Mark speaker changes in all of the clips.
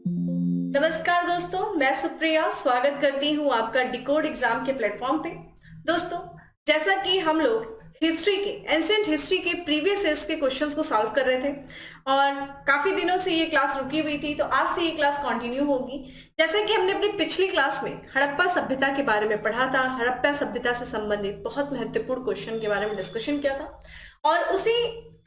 Speaker 1: नमस्कार दोस्तों, मैं सुप्रिया स्वागत करती हूँ आपका डिकोड एग्जाम के प्लेटफॉर्म पे। दोस्तों, जैसा कि हम लोग एंशिएंट हिस्ट्री के प्रीवियस ईयर्स के क्वेश्चंस को सॉल्व कर रहे थे और काफी दिनों से ये क्लास रुकी हुई थी, तो आज से ये क्लास कंटिन्यू होगी। जैसे कि हमने अपनी पिछली क्लास में हड़प्पा सभ्यता के बारे में पढ़ा था, हड़प्पा सभ्यता से संबंधित बहुत महत्वपूर्ण क्वेश्चन के बारे में डिस्कशन किया था और उसी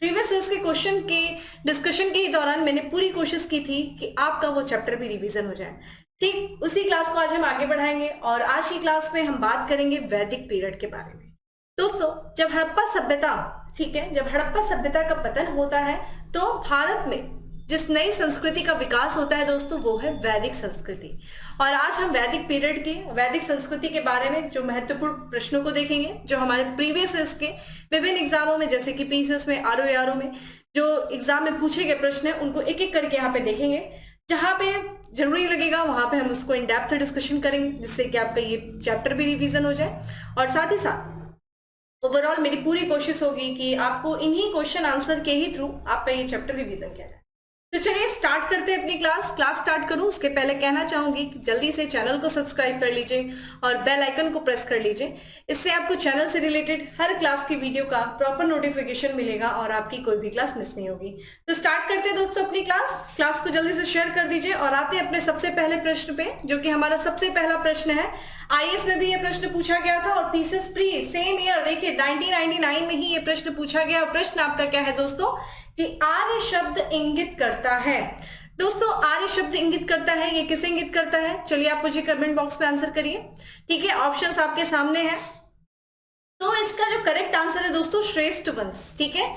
Speaker 1: प्रीवियस ईयर्स के क्वेश्चन के डिस्कशन के दौरान मैंने पूरी कोशिश की थी कि आपका वो चैप्टर भी रिवीजन हो जाए। ठीक उसी क्लास को आज हम आगे बढ़ाएंगे और आज की क्लास में हम बात करेंगे वैदिक पीरियड के बारे में। दोस्तों, जब हड़प्पा सभ्यता जब हड़प्पा सभ्यता का पतन होता है तो भारत में जिस नई संस्कृति का विकास होता है दोस्तों, वो है वैदिक संस्कृति। और आज हम वैदिक पीरियड के वैदिक संस्कृति के बारे में जो महत्वपूर्ण प्रश्नों को देखेंगे, जो हमारे प्रीवियस ईयर्स के विभिन्न एग्जामों में जैसे कि पीसीएस में, आरओ में जो एग्जाम में पूछे गए प्रश्न है उनको एक एक करके यहाँ पे देखेंगे। जहां पे जरूरी लगेगा वहां पे हम उसको इन डेप्थ डिस्कशन करेंगे, जिससे कि आपका ये चैप्टर भी रिवीजन हो जाए और साथ ही साथ ओवरऑल मेरी पूरी कोशिश होगी कि आपको इन्हीं क्वेश्चन आंसर के ही थ्रू आपका ये चैप्टर रिवीजन किया जाए। तो चलिए स्टार्ट करते हैं अपनी क्लास स्टार्ट करूं उसके पहले कहना चाहूंगी कि जल्दी से चैनल को सब्सक्राइब कर लीजिए और बेल आइकन को प्रेस कर लीजिए। इससे आपको चैनल से रिलेटेड हर क्लास की वीडियो का प्रॉपर नोटिफिकेशन मिलेगा और आपकी कोई भी क्लास मिस नहीं होगी। तो स्टार्ट करते हैं दोस्तों अपनी क्लास को जल्दी से शेयर कर दीजिए और आते हैं अपने सबसे पहले प्रश्न पे, जो कि हमारा सबसे पहला प्रश्न है। आईएएस में भी ये प्रश्न पूछा गया था और पीसीएस प्री सेम ईयर देखिए 1999 में ही ये प्रश्न पूछा गया। और प्रश्न आपका क्या है दोस्तों कि आर्य शब्द इंगित करता है। दोस्तों, आर्य शब्द इंगित करता है, ये किसे इंगित करता है? चलिए आप मुझे कमेंट बॉक्स में आंसर करिए। ठीक है, ऑप्शंस आपके सामने हैं। तो इसका जो करेक्ट आंसर है दोस्तों श्रेष्ठ वंश। ठीक है,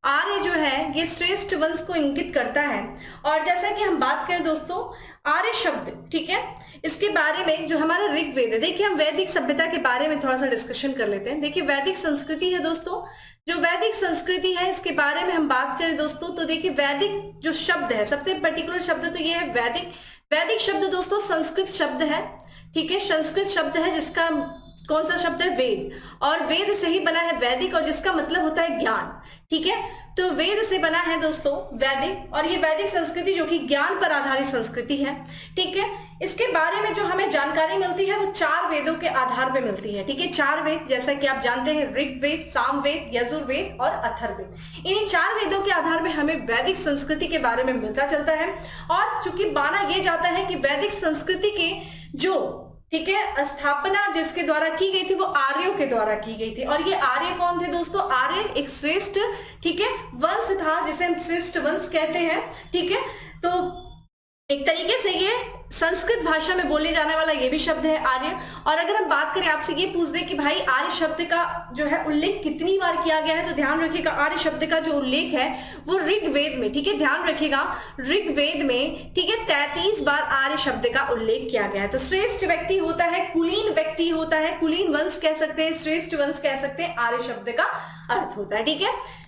Speaker 1: आर्य जो है ये श्रेष्ठ वंश को इंगित करता है। और जैसा कि हम बात करें दोस्तों आर्य शब्द, ठीक है, इसके बारे में जो हमारा ऋग्वेद है, देखिए हम वैदिक सभ्यता के बारे में थोड़ा सा डिस्कशन कर लेते हैं। देखिए वैदिक संस्कृति है दोस्तों, जो वैदिक संस्कृति है इसके बारे में हम बात करें दोस्तों, तो देखिए वैदिक जो शब्द है, सबसे पर्टिकुलर शब्द तो ये है वैदिक। वैदिक शब्द दोस्तों संस्कृत शब्द है। ठीक है, संस्कृत शब्द है जिसका कौन सा शब्द है? वेद। और वेद से ही बना है वैदिक, और जिसका मतलब होता है ज्ञान। ठीक है, तो वेद से बना है दोस्तों वैदिक, और ये वैदिक संस्कृति जो कि ज्ञान पर आधारित संस्कृति है। ठीक है, इसके बारे में जो हमें जानकारी मिलती है वो 4 वेदों के आधार पे मिलती है। ठीक है, 4 वेद जैसा कि आप जानते हैं, ऋग्वेद, सामवेद, यजुर्वेद और अथर्ववेद। इन्हीं 4 वेदों के आधार पे हमें वैदिक संस्कृति के बारे में मिलता चलता है। और चूंकि माना यह जाता है कि वैदिक संस्कृति के जो ठीक है स्थापना जिसके द्वारा की गई थी वो आर्यों के द्वारा की गई थी। और ये आर्य कौन थे दोस्तों? आर्य एक श्रेष्ठ ठीक है वंश था, जिसे हम श्रेष्ठ वंश कहते हैं। ठीक है, तो एक तरीके से ये संस्कृत भाषा में बोले जाने वाला ये भी शब्द है आर्य। और अगर हम बात करें, आपसे ये पूछ दे कि भाई आर्य शब्द का जो है उल्लेख कितनी बार किया गया है, तो ध्यान रखिएगा आर्य शब्द का जो उल्लेख है वो ऋग्वेद में, ठीक है ध्यान रखिएगा ऋग्वेद में, ठीक है 33 बार आर्य शब्द का उल्लेख किया गया है। तो श्रेष्ठ व्यक्ति होता है, कुलीन व्यक्ति होता है, कुलीन वंश कह सकते हैं, श्रेष्ठ वंश कह सकते हैं, आर्य शब्द का अर्थ होता है। ठीक है,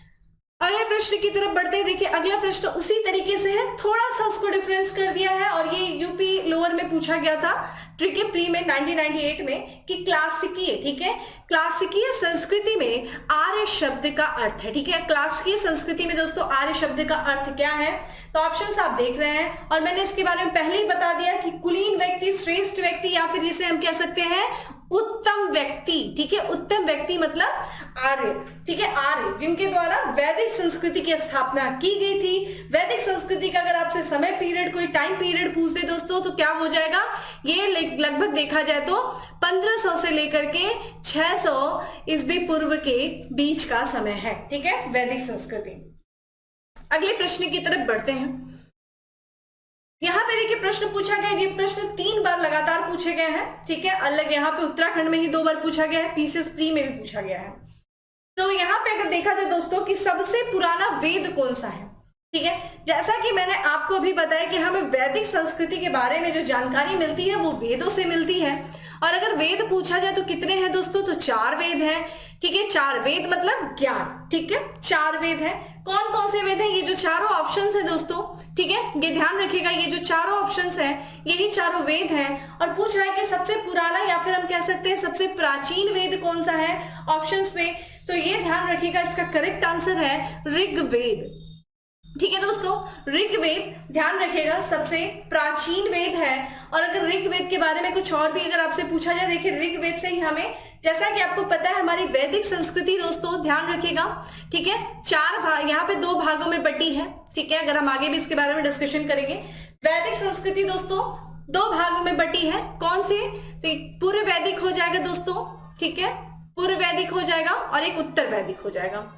Speaker 1: अगले प्रश्न की तरफ बढ़ते हैं। देखिए अगला प्रश्न उसी तरीके से है, थोड़ा सा उसको डिफरेंस कर दिया है और ये यूपी लोअर में पूछा गया था ठीक है प्री में 1998 में कि क्लासिकीय, ठीक है क्लासिकीय संस्कृति में आर्य शब्द का अर्थ है। ठीक है, क्लासिकीय संस्कृति में दोस्तों आर्य शब्द का अर्थ क्या है? तो ऑप्शंस आप देख रहे हैं और मैंने इसके बारे में पहले ही बता दिया कि कुलीन व्यक्ति, श्रेष्ठ व्यक्ति, या फिर जिसे हम कह सकते हैं उत्तम व्यक्ति। ठीक है, उत्तम व्यक्ति मतलब आर्य। ठीक है, आर्य जिनके द्वारा वैदिक संस्कृति की स्थापना की गई थी। वैदिक संस्कृति का अगर आपसे समय पीरियड, कोई टाइम पीरियड पूछ दे दोस्तों, तो क्या हो जाएगा? ये लगभग देखा जाए तो 1500 से लेकर के 600 ईस्वी पूर्व के बीच का समय है। ठीक है, वैदिक संस्कृति। अगले प्रश्न की तरफ बढ़ते हैं। यहाँ पे देखिए प्रश्न पूछा गया, ये प्रश्न 3 बार लगातार पूछे गए हैं। ठीक है, अलग यहाँ पे उत्तराखंड में ही 2 बार पूछा गया है, पीसीएस प्री में भी पूछा गया है। तो यहाँ पे अगर देखा जाए दोस्तों कि सबसे पुराना वेद कौन सा है? ठीक है, जैसा कि मैंने आपको अभी बताया कि हमें वैदिक संस्कृति के बारे में जो जानकारी मिलती है वो वेदों से मिलती है। और अगर वेद पूछा जाए तो कितने हैं दोस्तों? तो 4 वेद हैं। ठीक है, 4 वेद मतलब ज्ञान। ठीक है, 4 वेद हैं। कौन कौन से वेद हैं? ये जो चारों ऑप्शंस हैं दोस्तों, ठीक है ये ध्यान रखिएगा, ये जो चारों ऑप्शंस हैं यही चारों वेद हैं। और पूछ रहा है कि सबसे पुराना या फिर हम कह सकते हैं सबसे प्राचीन वेद कौन सा है ऑप्शंस में, तो ये ध्यान रखिएगा इसका करेक्ट आंसर है ऋग्वेद। ठीक है दोस्तों, ऋग्वेद ध्यान रखिएगा सबसे प्राचीन वेद है। और अगर ऋग्वेद के बारे में कुछ और भी अगर आपसे पूछा जाए, देखिए ऋग्वेद से ही हमें, जैसा कि आपको पता है हमारी वैदिक संस्कृति दोस्तों, ध्यान रखिएगा, ठीक है, 4 भाग, यहाँ पे 2 भागों में बटी है, ठीक है। अगर हम आगे भी इसके बारे में डिस्कशन करेंगे, वैदिक संस्कृति दोस्तों 2 भागों में बटी है। कौन सी? तो पूर्व वैदिक हो जाएगा दोस्तों, ठीक है, पूर्व वैदिक हो जाएगा और एक उत्तर वैदिक हो जाएगा।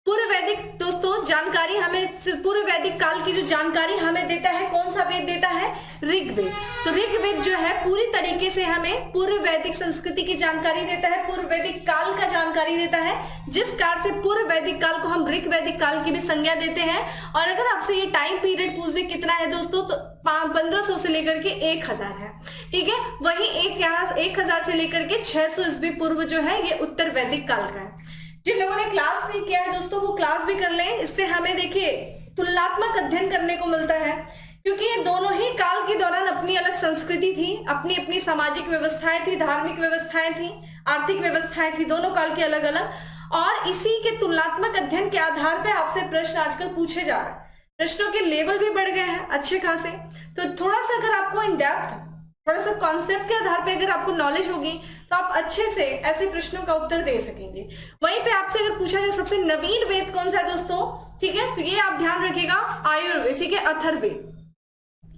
Speaker 1: पूर्व वैदिक दोस्तों जानकारी हमें, पूर्व वैदिक काल की जो जानकारी हमें देता है, कौन सा वेद देता है? ऋग्वेद। तो ऋग्वेद जो है पूरी तरीके से हमें पूर्व वैदिक संस्कृति की जानकारी देता है, पूर्व वैदिक काल का जानकारी देता है, जिस कार से पूर्व वैदिक काल को हम ऋग वैदिक काल की भी संज्ञा देते हैं। और अगर आपसे ये टाइम पीरियड पूछ दे कितना है दोस्तों, तो 1500 से लेकर के 1000 है, ठीक है। वही 1000 से लेकर के 600 ईस्वी पूर्व जो है ये उत्तर वैदिक काल का है। जिन लोगों ने क्लास नहीं किया है दोस्तों, वो क्लास भी कर लें। इससे हमें देखिए तुलनात्मक अध्ययन करने को मिलता है, क्योंकि ये दोनों ही काल के दौरान अपनी अलग संस्कृति थी, अपनी अपनी सामाजिक व्यवस्थाएं थी, धार्मिक व्यवस्थाएं थी, आर्थिक व्यवस्थाएं थी, दोनों काल के अलग अलग। और इसी के तुलनात्मक अध्ययन के आधार पर आपसे प्रश्न आजकल पूछे जा रहे हैं। प्रश्नों के लेवल भी बढ़ गए हैं अच्छे खासे। तो थोड़ा सा अगर आपको इन डेप्थ, थोड़ा सा कॉन्सेप्ट के आधार पे अगर आपको नॉलेज होगी, तो आप अच्छे से ऐसे प्रश्नों का उत्तर दे सकेंगे। वहीं पे आपसे अगर पूछा जाए सबसे नवीन वेद कौन सा है दोस्तों, ठीक है, तो ये आप ध्यान रखिएगा, आयुर्वेद, ठीक है, अथर्ववेद,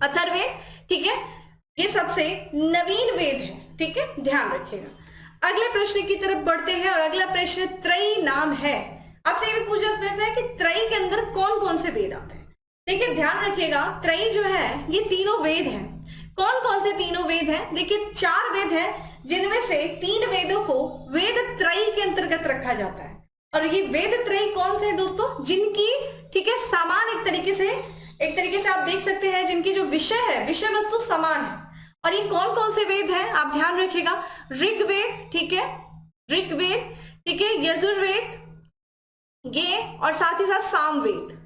Speaker 1: अथर्ववेद, ठीक है, ये सबसे नवीन वेद है, ठीक है, ध्यान रखिएगा। अगले प्रश्न की तरफ बढ़ते हैं और अगला प्रश्न त्रयी नाम है। आपसे ये भी पूछा जाता है कि त्रयी के अंदर कौन कौन से वेद आते हैं। देखिए ध्यान रखिएगा, त्रयी जो है ये तीनों वेद हैं। कौन कौन से तीनों वेद हैं? देखिए 4 वेद हैं, जिनमें से 3 वेदों को वेद त्रयी के अंतर्गत रखा जाता है। और ये वेद त्रयी कौन से हैं दोस्तों? जिनकी, ठीक है, समान एक तरीके से आप देख सकते हैं, जिनकी जो विषय है, विषय वस्तु समान है। और ये कौन कौन से वेद हैं आप ध्यान रखिएगा, ऋग्वेद, ठीक है, ऋग्वेद, ठीक है, यजुर्वेद, ये और साथ ही साथ सामवेद।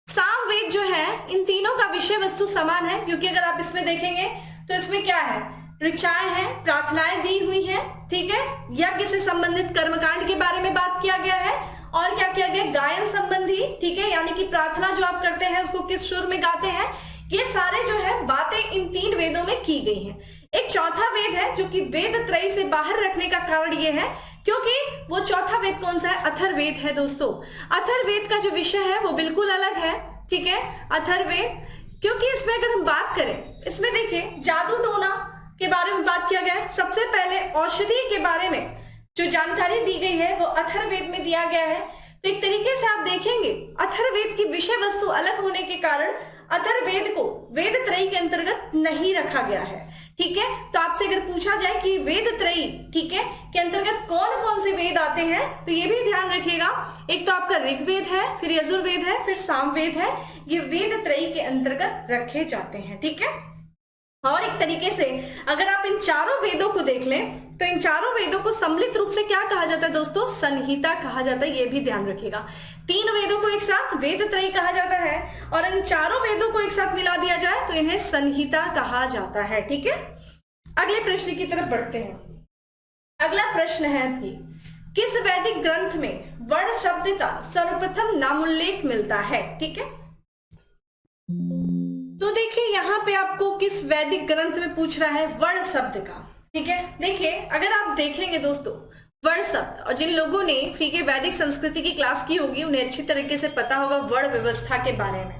Speaker 1: सामवेद जो है, इन तीनों का विषय वस्तु समान है, क्योंकि अगर आप इसमें देखेंगे तो इसमें क्या है, ऋचाएं हैं, प्रार्थनाएं दी हुई हैं, ठीक है, यज्ञ से संबंधित कर्मकांड के बारे में बात किया गया है। और क्या किया गया, गायन संबंधी, ठीक है, यानी कि प्रार्थना जो आप करते हैं उसको किस सुर में गाते हैं, ये सारे जो है बातें इन 3 वेदों में की गई हैं। एक चौथा वेद है जो कि वेद त्रयी से बाहर रखने का कारण ये है, क्योंकि वो चौथा वेद कौन सा है, अथर्ववेद है दोस्तों। अथर्ववेद का जो विषय है वो बिल्कुल अलग है, ठीक है, अथर्ववेद, क्योंकि इसमें अगर हम बात करें, इसमें देखिए जादू टोना के बारे में बात किया गया है। सबसे पहले औषधि के बारे में जो जानकारी दी गई है वो अथर्ववेद में दिया गया है। तो एक तरीके से आप देखेंगे अथर्ववेद की विषय वस्तु अलग होने के कारण अथर्ववेद को वेद त्रयी के अंतर्गत नहीं रखा गया है, ठीक है। तो आपसे अगर पूछा जाए कि वेद त्रयी, ठीक है, के अंतर्गत कौन कौन से वेद आते हैं, तो ये भी ध्यान रखिएगा, एक तो आपका ऋग्वेद है, फिर यजुर्वेद है, फिर सामवेद है, ये वेद त्रयी के अंतर्गत रखे जाते हैं, ठीक है। और एक तरीके से अगर आप इन 4 वेदों को देख लें, तो इन 4 वेदों को सम्मिलित रूप से क्या कहा जाता है दोस्तों, संहिता कहा जाता है, ये भी ध्यान रखिएगा। 3 वेदों को एक साथ वेद त्रयी कहा जाता है, और इन 4 वेदों को एक साथ मिला दिया जाए तो इन्हें संहिता कहा जाता है, ठीक है। अगले प्रश्न की तरफ बढ़ते हैं। अगला प्रश्न है कि किस वैदिक ग्रंथ में वर्ण शब्द का सर्वप्रथम नामोल्लेख मिलता है, ठीक है। तो देखिए यहाँ पे आपको किस वैदिक ग्रंथ में पूछ रहा है वर्ण शब्द का, ठीक है। देखिए अगर आप देखेंगे दोस्तों वर्ण शब्द, और जिन लोगों ने फ्री के वैदिक संस्कृति की क्लास की होगी उन्हें अच्छी तरीके से पता होगा वर्ण व्यवस्था के बारे में,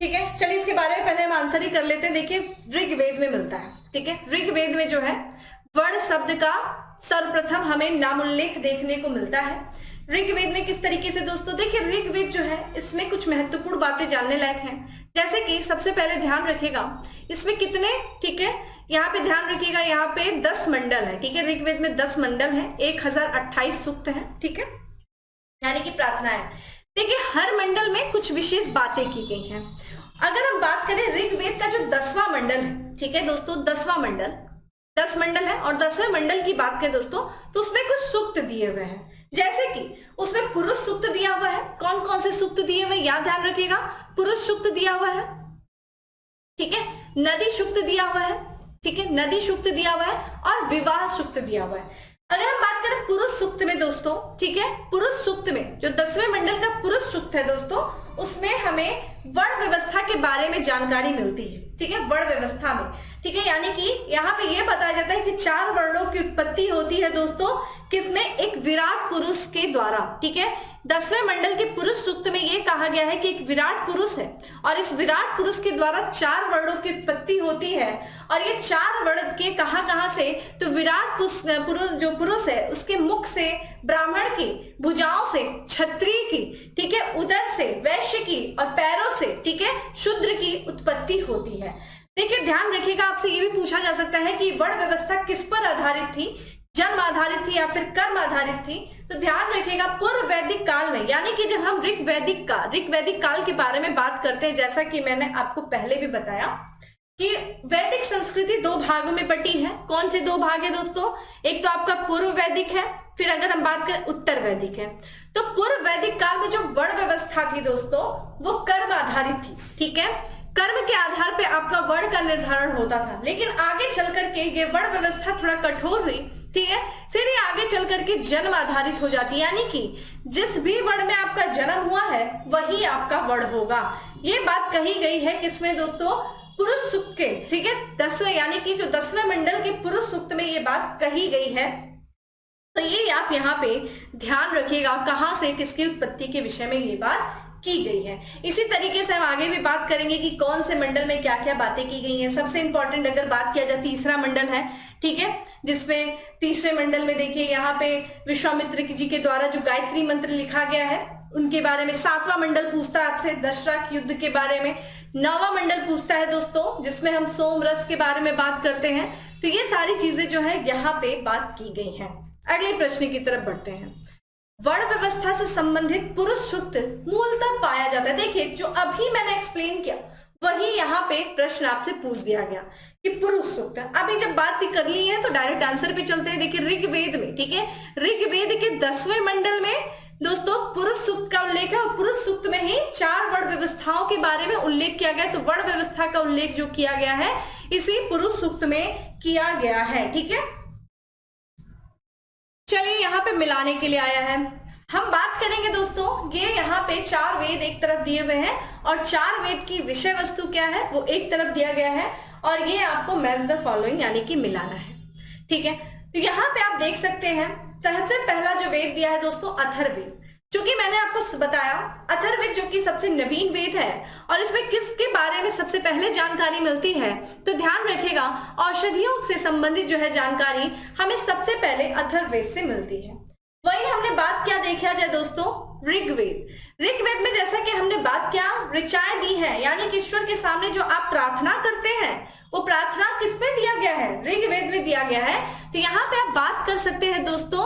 Speaker 1: ठीक है। चलिए इसके बारे में पहले हम आंसर ही कर लेते हैं। देखिए ऋग्वेद में मिलता है, ठीक है, ऋग्वेद में जो है वर्ण शब्द का सर्वप्रथम हमें नामोल्लेख देखने को मिलता है। ऋग्वेद में किस तरीके से दोस्तों, देखिए ऋग्वेद जो है इसमें कुछ महत्वपूर्ण बातें जानने लायक हैं, जैसे कि सबसे पहले ध्यान रखिएगा इसमें कितने, ठीक है, यहाँ पे ध्यान रखिएगा, यहाँ पे 10 मंडल है, ठीक है, ऋग्वेद में 10 मंडल है, 1028 सूक्त है, ठीक है, यानी कि प्रार्थना है। देखिए हर मंडल में कुछ विशेष बातें की गई हैं। अगर हम बात करें ऋग्वेद का जो 10वां मंडल है, ठीक है दोस्तों, 10वां मंडल, 10 मंडल है, और 10वें मंडल की बात करें दोस्तों तो उसमें कुछ सूक्त दिए हुए हैं, जैसे कि उसमें पुरुष सूक्त दिया हुआ है। कौन कौन से सूक्त दिए हुए, याद ध्यान रखिएगा, पुरुष सूक्त दिया हुआ है, ठीक है, नदी सूक्त दिया हुआ है, ठीक है, नदी सूक्त दिया हुआ है, और विवाह सूक्त दिया हुआ है। अगर हम बात करें पुरुष सूक्त में दोस्तों, ठीक है, पुरुष सूक्त में जो 10वें मंडल का पुरुष सूक्त है दोस्तों, उसमें हमें वर्ण व्यवस्था के बारे में जानकारी मिलती है। ठीक है, वर्ण व्यवस्था में, ठीक है, यानी कि यहाँ पे ये बताया जाता है कि 4 वर्णों की उत्पत्ति होती है दोस्तों, किसमें, एक विराट पुरुष के द्वारा। ठीक है, 10वें मंडल के पुरुष सूक्त में ये कहा गया है कि एक विराट पुरुष है और इस विराट पुरुष के द्वारा 4 वर्णों की उत्पत्ति होती है। और ये 4 वर्ण के कहां से, तो विराट पुरुष जो पुरुष है उसके मुख से ब्राह्मण की, भुजाओं से क्षत्रिय की, ठीक है, उदर से वैश्य की और पैरों से, ठीक है, शूद्र की उत्पत्ति होती है। देखिए ध्यान रखिएगा, आपसे ये भी पूछा जा सकता है कि वर्ण व्यवस्था किस पर आधारित थी, जन्म आधारित थी या फिर कर्म आधारित थी। तो ध्यान रखिएगा पूर्व वैदिक काल में, यानी कि जब हम ऋग वैदिक काल के बारे में बात करते हैं, जैसा कि मैंने आपको पहले भी बताया कि वैदिक संस्कृति 2 भागों में बटी है। कौन से 2 भाग है दोस्तों, एक तो आपका पूर्व वैदिक है, फिर अगर हम बात करें उत्तर वैदिक है। तो पूर्व वैदिक काल में जो वर्ण व्यवस्था थी दोस्तों वो कर्म आधारित थी। ठीक है, कर्म के आधार पे आपका वर्ण का निर्धारण होता था, लेकिन आगे चल करके ये वर्ण व्यवस्था थोड़ा कठोर हुई। ठीक है, फिर ये आगे चल करके जन्म आधारित हो जाती है, यानी कि जिस भी वर्ण में आपका जन्म हुआ है वही आपका वर्ण होगा। ये बात कही गई है किसमें दोस्तों, पुरुष सूक्त के, ठीक है, 10वें, यानी कि जो 10वें मंडल के पुरुष सूक्त में ये बात कही गई है। तो ये आप यहाँ पे ध्यान रखिएगा कहां से किसकी उत्पत्ति के विषय में ये बात की गई है। इसी तरीके से हम आगे भी बात करेंगे कि कौन से मंडल में क्या क्या बातें की गई हैं। सबसे इंपॉर्टेंट अगर बात किया जाए तीसरा मंडल है, ठीक है, जिसमें तीसरे मंडल में देखिए यहाँ पे विश्वामित्र जी के द्वारा जो गायत्री मंत्र लिखा गया है उनके बारे में। 7वां मंडल पूछता है आपसे दशरथ युद्ध के बारे में। 9वां मंडल पूछता है दोस्तों जिसमें हम सोम रस के बारे में बात करते हैं। तो ये सारी चीजें जो है यहाँ पे बात की गई हैं। अगले प्रश्न की तरफ बढ़ते हैं। वर्ण व्यवस्था से संबंधित पुरुष सूक्त मूलतः पाया जाता है। देखिए जो अभी मैंने एक्सप्लेन किया वही यहाँ पे प्रश्न आपसे पूछ दिया गया कि पुरुष सूक्त। अभी जब बात कर ली है तो डायरेक्ट आंसर पे चलते हैं। देखिए ऋग्वेद में, ठीक है, ऋग्वेद के 10वें मंडल में दोस्तों पुरुष सूक्त का उल्लेख है और पुरुष सूक्त में ही 4 वर्ण व्यवस्थाओं के बारे में उल्लेख किया गया। तो वर्ण व्यवस्था का उल्लेख जो किया गया है इसी पुरुष सूक्त में किया गया है। ठीक है, चलिए यहाँ पे मिलाने के लिए आया है। हम बात करेंगे दोस्तों, ये यहाँ पे 4 वेद एक तरफ दिए हुए हैं और 4 वेद की विषय वस्तु क्या है वो एक तरफ दिया गया है और ये आपको मैच द फॉलोइंग यानी कि मिलाना है। ठीक है, तो यहाँ पे आप देख सकते हैं सबसे पहला जो वेद दिया है दोस्तों अथर्ववेद, जो कि मैंने आपको बताया अथर्ववेद जो कि सबसे नवीन वेद है और इसमें किसके बारे में सबसे पहले जानकारी मिलती है। तो ध्यान रखिएगा औषधियों से संबंधित जो है जानकारी हमें सबसे पहले अथर्ववेद से मिलती है। वही हमने बात क्या देखा जाए दोस्तों, ऋग्वेद में जैसा कि हमने बात क्या ऋचाएं दी है, यानी कि ईश्वर के सामने जो आप प्रार्थना करते हैं वो प्रार्थना किसमें दिया गया है, ऋग्वेद में दिया गया है। तो यहाँ पे आप बात कर सकते हैं दोस्तों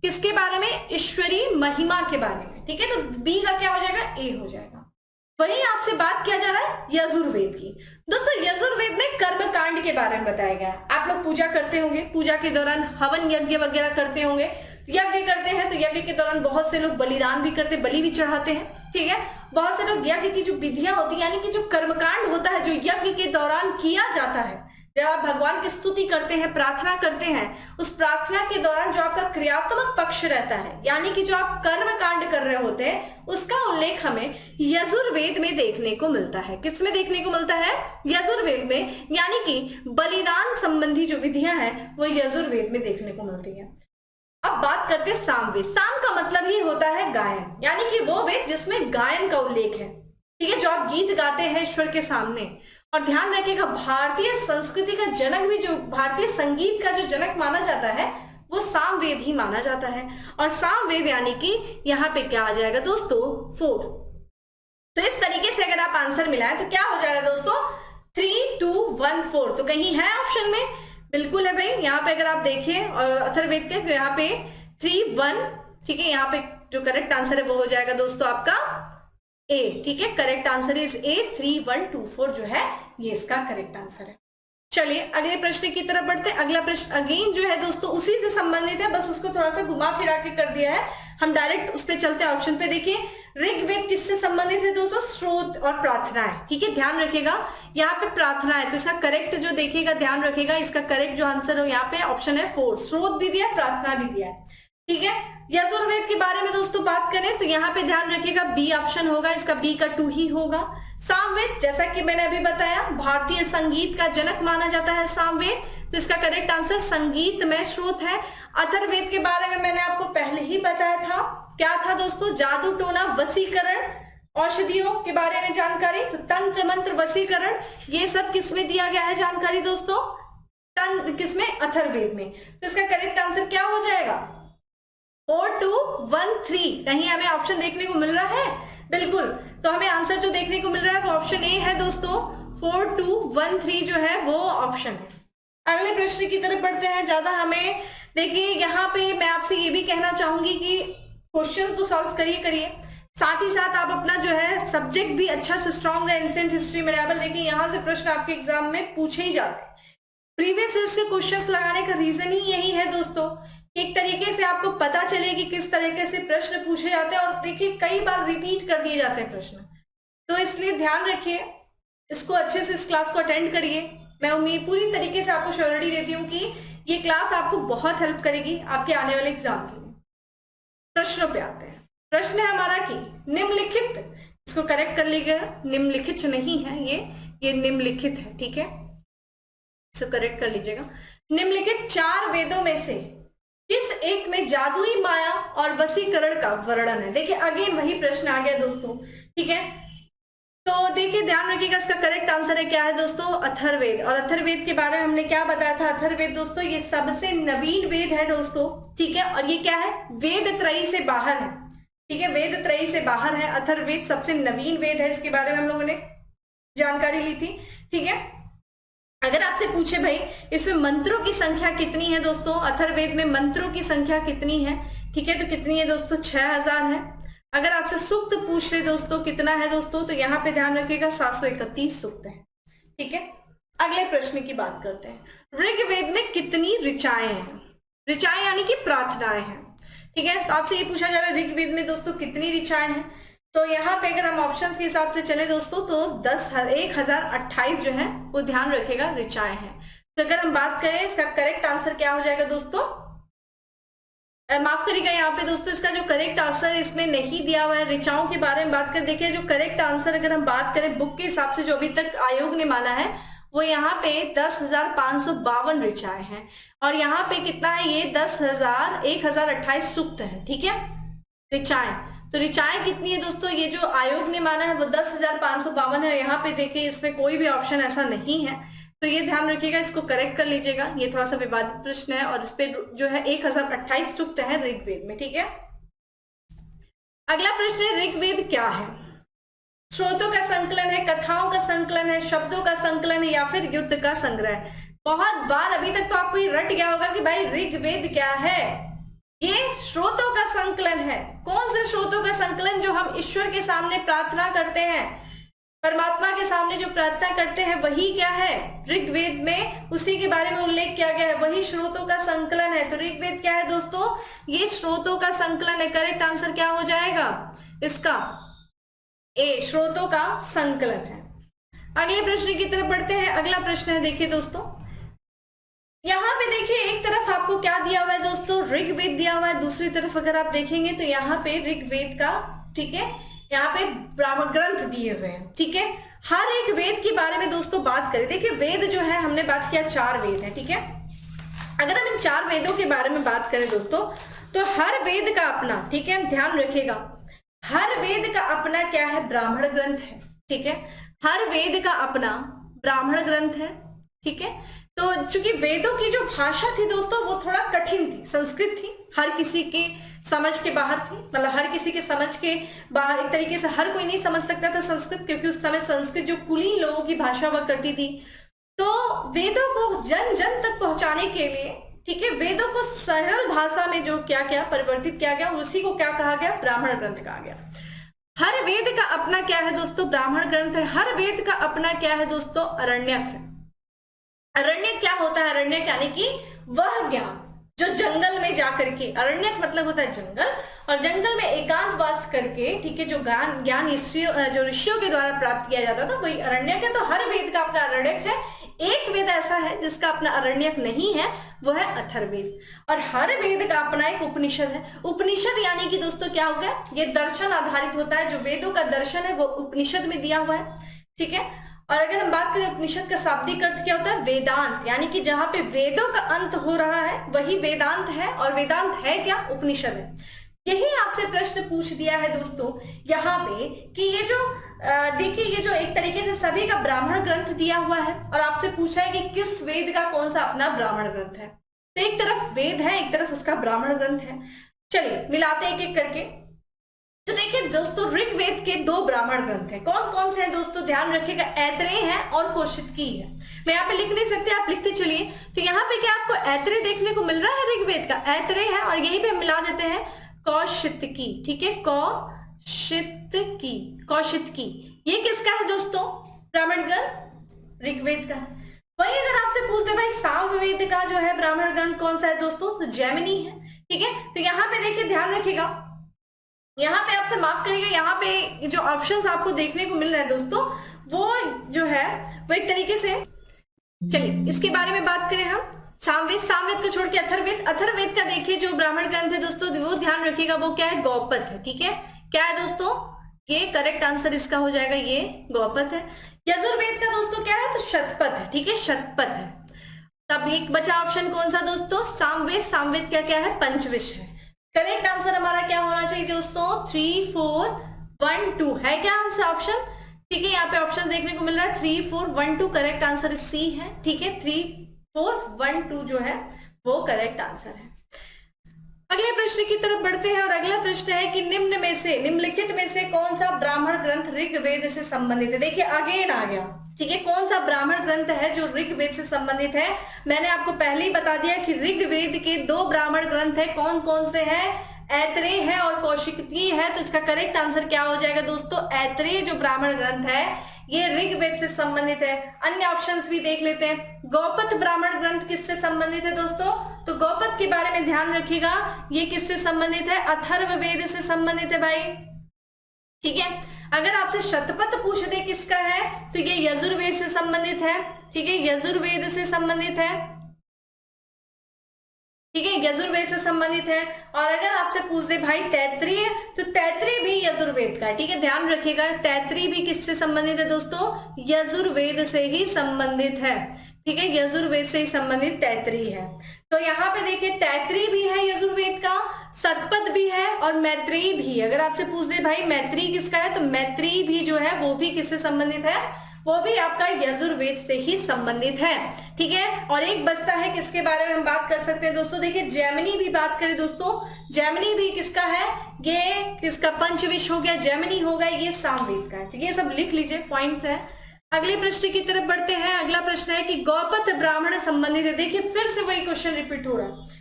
Speaker 1: किसके बारे में, ईश्वरीय महिमा के बारे में। ठीक है, तो बी का क्या हो जाएगा, ए हो जाएगा। वही आपसे बात किया जा रहा है यजुर्वेद की। दोस्तों यजुर्वेद में कर्म कांड के बारे में बताया गया है। आप लोग पूजा करते होंगे, पूजा के दौरान हवन यज्ञ वगैरह करते होंगे, यज्ञ करते हैं तो यज्ञ के दौरान बहुत से लोग बलिदान भी करते, बलि भी चढ़ाते हैं। ठीक है, बहुत से लोग यज्ञ की जो विधियां होती है यानी कि जो कर्मकांड होता है जो यज्ञ के दौरान किया जाता है, जब आप भगवान की स्तुति करते हैं, प्रार्थना करते हैं, उस प्रार्थना के दौरान जो आपका क्रियात्मक पक्ष रहता है यानी कि जो आप कर्म कांड कर रहे होते हैं उसका उल्लेख हमें यजुर्वेद में देखने को मिलता है। किसमें देखने को मिलता है, यजुर्वेद में, यानी कि बलिदान संबंधी जो विधियां हैं वो यजुर्वेद में देखने को मिलती है। अब बात करते हैं सामवेद। साम का मतलब ही होता है गायन, यानी कि वो वेद जिसमें गायन का उल्लेख है। ठीक है, जो आप गीत गाते हैं ईश्वर के सामने। और ध्यान रखिएगा भारतीय संस्कृति का जनक भी, जो भारतीय संगीत का जो जनक माना जाता है वो सामवेद ही माना जाता है। और सामवेद यानी कि यहाँ पे क्या आ जाएगा दोस्तों 4। तो इस तरीके से अगर आप आंसर मिलाएं तो क्या हो जाएगा दोस्तों 3, 2, 1, 4। तो कहीं है ऑप्शन में, बिल्कुल है भाई। यहाँ पे अगर आप देखें अथर्ववेद के तो यहाँ पे 3, 1, ठीक है, यहाँ पे जो करेक्ट आंसर है वो हो जाएगा दोस्तों आपका ए। ठीक है, करेक्ट आंसर इज ए। 3, 1, 2, 4 जो है ये इसका करेक्ट आंसर है। चलिए अगले प्रश्न की तरफ बढ़ते हैं। अगला प्रश्न अगेन जो है दोस्तों उसी से संबंधित है, बस उसको थोड़ा सा घुमा फिरा के कर दिया है। हम डायरेक्ट उस पे चलते हैं। ऑप्शन पे देखिए ऋग्वेद किससे संबंधित है दोस्तों, स्रोत और प्रार्थना है। ठीक है, ध्यान रखिएगा यहाँ पे प्रार्थना है तो इसका करेक्ट जो देखिएगा ध्यान रखिएगा, इसका करेक्ट जो आंसर हो यहाँ पे ऑप्शन है 4। स्रोत भी दिया, प्रार्थना भी दिया है। ठीक है। यजुर्वेद के बारे में दोस्तों बात करें तो यहाँ पे ध्यान रखिएगा बी ऑप्शन होगा, इसका बी का 2 ही होगा। सामवेद, जैसा कि मैंने अभी बताया, भारतीय संगीत का जनक माना जाता है सामवेद, तो इसका करेक्ट आंसर संगीतमय स्रोत है। अथर्ववेद के बारे में मैंने आपको पहले ही बताया था, क्या था दोस्तों, जादू टोना वशीकरण, औषधियों के बारे में जानकारी, तो तंत्र मंत्र वशीकरण, ये सब किसमें दिया गया है जानकारी दोस्तों, किसमें, अथर्ववेद में। तो इसका करेक्ट आंसर क्या हो जाएगा, 4213। कहीं हमें ऑप्शन देखने को मिल रहा है, बिल्कुल, तो हमें आंसर जो देखने को मिल रहा है वो ऑप्शन ए है दोस्तों, 4213 जो है वो ऑप्शन है। अगले प्रश्न की तरफ बढ़ते हैं। ज्यादा हमें देखिए, यहाँ पे मैं आपसे ये भी कहना चाहूंगी कि क्वेश्चन तो सॉल्व करिए, साथ ही साथ आप अपना जो है सब्जेक्ट भी अच्छा से स्ट्रॉन्ग रहे, एंशिएंट हिस्ट्री में। देखिए यहाँ से प्रश्न आपके एग्जाम में पूछे ही जाते हैं। प्रीवियस ईयर के क्वेश्चंस लगाने का रीजन ही यही है दोस्तों, एक तरीके से आपको पता चले कि किस तरीके से प्रश्न पूछे जाते हैं, और देखिए कई बार रिपीट कर दिए जाते हैं प्रश्न, तो इसलिए ध्यान रखिए, इसको अच्छे से इस क्लास को अटेंड करिए। मैं उम्मीद पूरी तरीके से आपको श्योरिटी देती हूँ कि ये क्लास आपको बहुत हेल्प करेगी आपके आने वाले एग्जाम के लिए। प्रश्नों पे आते हैं। प्रश्न है हमारा कि निम्नलिखित, इसको करेक्ट कर लीजिएगा, निम्नलिखित नहीं है ये निम्नलिखित है, ठीक है, इसको करेक्ट कर लीजिएगा। निम्नलिखित 4 वेदों में से किस एक में जादुई माया और वशीकरण का वर्णन है। देखिए अगेन वही प्रश्न आ गया दोस्तों, ठीक है, तो देखिए ध्यान रखिएगा, इसका करेक्ट आंसर है क्या है दोस्तों, अथर्ववेद। और अथर्ववेद के बारे में हमने क्या बताया था, अथर्ववेद दोस्तों ये सबसे नवीन वेद है दोस्तों, ठीक है, और ये क्या है, वेद त्रयी से बाहर है, ठीक है, वेद त्रयी से बाहर है। अथर्ववेद सबसे नवीन वेद है, इसके बारे में हम लोगों ने जानकारी ली थी, ठीक है। अगर आपसे पूछे भाई इसमें मंत्रों की संख्या कितनी है दोस्तों, अथर्ववेद में मंत्रों की संख्या कितनी है, ठीक है, तो कितनी है दोस्तों, 6000 है। अगर आपसे सूक्त पूछ ले दोस्तों कितना है दोस्तों, तो यहाँ पे ध्यान रखिएगा 731 सूक्त है, ठीक है। अगले प्रश्न की बात करते हैं। ऋग्वेद में कितनी ऋचाएं हैं, ऋचाएं यानी कि प्रार्थनाएं हैं, ठीक है, तो आपसे ये पूछा जा रहा है ऋग्वेद में दोस्तों कितनी ऋचाएं हैं, तो यहाँ पे अगर हम ऑप्शंस के हिसाब से चले दोस्तों तो 1028 जो है वो ध्यान रखेगा ऋचाएं हैं। तो अगर हम बात करें इसका करेक्ट आंसर क्या हो जाएगा दोस्तों, माफ करिएगा यहाँ पे दोस्तों इसका जो करेक्ट आंसर इसमें नहीं दिया हुआ है। ऋचाओं के बारे में बात कर, देखिए जो करेक्ट आंसर अगर हम बात करें बुक के हिसाब से जो अभी तक आयोग ने माना है वो यहाँ पे 10,552 ऋचाएं हैं, और यहाँ पे कितना है, ये 1028 सूक्त है, ठीक है, ऋचाएं। तो ऋचाएं कितनी है दोस्तों, ये जो आयोग ने माना है वो 10,552 है। यहाँ पे देखिए इसमें कोई भी ऑप्शन ऐसा नहीं है, तो ये ध्यान रखिएगा, इसको करेक्ट कर लीजिएगा, ये थोड़ा सा विवादित प्रश्न है, और इस पे जो है 1028 सूक्त है ऋग्वेद में, ठीक है। अगला प्रश्न है ऋग्वेद क्या है, स्रोतों का संकलन है, कथाओं का संकलन है, शब्दों का संकलन है, या फिर युद्ध का संग्रह। बहुत बार अभी तक तो आपको ये रट गया होगा कि भाई ऋग्वेद क्या है, ये स्रोतों का संकलन है। कौन से स्रोतों का संकलन, जो हम ईश्वर के सामने प्रार्थना करते हैं, परमात्मा के सामने जो प्रार्थना करते हैं वही क्या है, ऋग्वेद में उसी के बारे में उल्लेख किया गया है, वही स्रोतों का संकलन है। तो ऋग्वेद क्या है दोस्तों, ये स्रोतों का संकलन है। करेक्ट आंसर क्या हो जाएगा इसका, ए, स्रोतों का संकलन है। अगले प्रश्न की तरफ बढ़ते हैं। अगला प्रश्न है, देखिए दोस्तों यहाँ पे देखिए एक तरफ आपको क्या दिया हुआ है दोस्तों, ऋग्वेद दिया हुआ है, दूसरी तरफ अगर आप देखेंगे तो यहाँ पे ऋग्वेद का, ठीक है, यहाँ पे ब्राह्मण ग्रंथ दिए हुए हैं, ठीक है। हर एक वेद के बारे में दोस्तों बात करें, देखिए वेद जो है हमने बात किया 4 वेद है, ठीक है। अगर हम इन 4 वेदों के बारे में बात करें दोस्तों तो हर वेद का अपना, ठीक है, ध्यान रखिएगा, हर वेद का अपना क्या है, ब्राह्मण ग्रंथ है, ठीक है, हर वेद का अपना ब्राह्मण ग्रंथ है, ठीक है। तो चूंकि वेदों की जो भाषा थी दोस्तों वो थोड़ा कठिन थी, संस्कृत थी, हर किसी के समझ के बाहर थी, मतलब हर किसी के समझ के बाहर, एक तरीके से हर कोई नहीं समझ सकता था संस्कृत, क्योंकि उस समय संस्कृत जो कुलीन लोगों की भाषा हुआ करती थी। तो वेदों को जन जन तक पहुंचाने के लिए, ठीक है, वेदों को सरल भाषा में जो क्या क्या परिवर्तित किया गया, उसी को क्या कहा गया, ब्राह्मण ग्रंथ कहा गया। हर वेद का अपना क्या है दोस्तों, ब्राह्मण ग्रंथ है। हर वेद का अपना क्या है दोस्तों, अरण्यक है। अरण्यक क्या होता है, अरण्यक यानी कि वह ज्ञान जो जंगल में जाकर के, अरण्यक मतलब होता है जंगल, और जंगल में एकांतवास करके, ठीक है, जो ज्ञान जो ऋषियों के द्वारा प्राप्त किया जाता था वही अरण्यक है। तो हर वेद का अपना अरण्यक है। एक वेद ऐसा है जिसका अपना आरण्यक नहीं है, वो है अथर्ववेद। और हर वेद का अपना एक उपनिषद है। उपनिषद यानी कि दोस्तों क्या हो गया, ये दर्शन आधारित होता है। जो वेदों का दर्शन है वो उपनिषद में दिया हुआ है, ठीक है। और अगर हम बात करें उपनिषद का शाब्दिक अर्थ क्या होता है, वेदांत, यानी कि जहां पे वेदों का अंत हो रहा है वही वेदांत है। और वेदांत है क्या, उपनिषद है। यही आपसे प्रश्न पूछ दिया है दोस्तों यहाँ पे कि ये जो देखिए, ये जो एक तरीके से सभी का ब्राह्मण ग्रंथ दिया हुआ है और आपसे पूछा है कि किस वेद का कौन सा अपना ब्राह्मण ग्रंथ है। तो एक तरफ वेद है, एक तरफ उसका ब्राह्मण ग्रंथ है। चलिए मिलाते हैं एक एक करके। तो देखिए दोस्तों, ऋग्वेद के 2 ब्राह्मण ग्रंथ हैं। कौन कौन से हैं दोस्तों, ध्यान रखिएगा, ऐतरेय है और कौशितकी है। मैं यहाँ पे लिख नहीं सकती, आप लिखते चलिए। तो यहाँ पे क्या आपको ऐतरेय देखने को मिल रहा है, ऋग्वेद का ऐतरेय है, और यहीं पे हम मिला देते हैं कौशितकी, ठीक है, कौशितकी, कौशितकी। ये किसका है दोस्तों, ब्राह्मण ग्रंथ, ऋग्वेद का है। वही अगर आपसे पूछ दे भाई सामवेद का जो है ब्राह्मण ग्रंथ कौन सा है दोस्तों, तो जैमिनी है, ठीक है। तो यहाँ पे देखिए, ध्यान रखिएगा, यहाँ पे आपसे माफ करिएगा, यहाँ पे जो ऑप्शंस आपको देखने को मिल रहे हैं दोस्तों, वो जो है वो एक तरीके से, चलिए इसके बारे में बात करें हम। सामवेद, सामवेद को छोड़ के अथर्ववेद, अथर्ववेद का देखिए जो ब्राह्मण ग्रंथ है दोस्तों, वो ध्यान रखिएगा, वो क्या है, गौपद है, ठीक है। क्या है दोस्तों, ये करेक्ट आंसर इसका हो जाएगा, ये गौपद है। यजुर्वेद का दोस्तों क्या है, तो शतपथ है, ठीक है, शतपथ है। तब एक बचा ऑप्शन कौन सा दोस्तों, सामवेद, सामवेद क्या क्या है, पंचविश है। करेक्ट आंसर हमारा क्या होना चाहिए दोस्तों, 3, 4, 1, 2 है क्या आंसर ऑप्शन, ठीक है। यहाँ पे ऑप्शन देखने को मिल रहा है 3, 4, 1, 2, करेक्ट आंसर सी है, ठीक है। 3, 4, 1, 2 जो है वो करेक्ट आंसर है। अगले प्रश्न की तरफ बढ़ते हैं, और अगला प्रश्न है कि निम्न में से, निम्नलिखित में से कौन सा ब्राह्मण ग्रंथ ऋग्वेद से संबंधित है। देखिए अगेन आ गया, ठीक है, कौन सा ब्राह्मण ग्रंथ है जो ऋग्वेद से संबंधित है। मैंने आपको पहले ही बता दिया कि ऋग्वेद के 2 ब्राह्मण ग्रंथ है। कौन कौन से हैं, ऐतरेय है और कौशिकी है। तो इसका करेक्ट आंसर क्या हो जाएगा दोस्तों, ऐतरेय जो ब्राह्मण ग्रंथ है ये ऋग्वेद से संबंधित है। अन्य ऑप्शंस भी देख लेते हैं। गौपद ब्राह्मण ग्रंथ किससे संबंधित है दोस्तों, तो गौपद के बारे में ध्यान रखिएगा, ये किससे संबंधित है, अथर्ववेद से संबंधित है भाई, ठीक है। अगर आपसे शतपथ पूछ दे किसका है, तो ये यजुर्वेद से संबंधित है, ठीक है, यजुर्वेद से संबंधित है, ठीक है, यजुर्वेद से संबंधित है। और अगर आपसे पूछ दे भाई तैत्रीय, तो तैत्रीय भी यजुर्वेद का है, ठीक है, ध्यान रखिएगा, तैत्रीय भी किससे संबंधित है दोस्तों, यजुर्वेद से ही संबंधित है, ठीक है, यजुर्वेद से ही संबंधित तैत्रीय है। तो यहाँ पे देखिए तैत्रीय भी है यजुर्वेद का, शतपथ भी है और मैत्रेयी भी। अगर आपसे पूछ दे भाई मैत्रेयी किसका है, तो मैत्रेयी भी जो है वो भी किससे संबंधित है, वो भी आपका यजुर्वेद से ही संबंधित है, ठीक है। और एक बचता है किसके बारे में हम बात कर सकते हैं दोस्तों, देखिए जैमिनी भी बात करें दोस्तों, जैमिनी भी किसका है, ये किसका, पंचविश हो गया, जैमिनी हो गया, ये सामवेद का है, ठीक है। ये सब लिख लीजिए, पॉइंट्स है। अगले प्रश्न की तरफ बढ़ते हैं। अगला प्रश्न है कि गौपथ ब्राह्मण संबंधित है। देखिए फिर से वही क्वेश्चन रिपीट हो रहा है।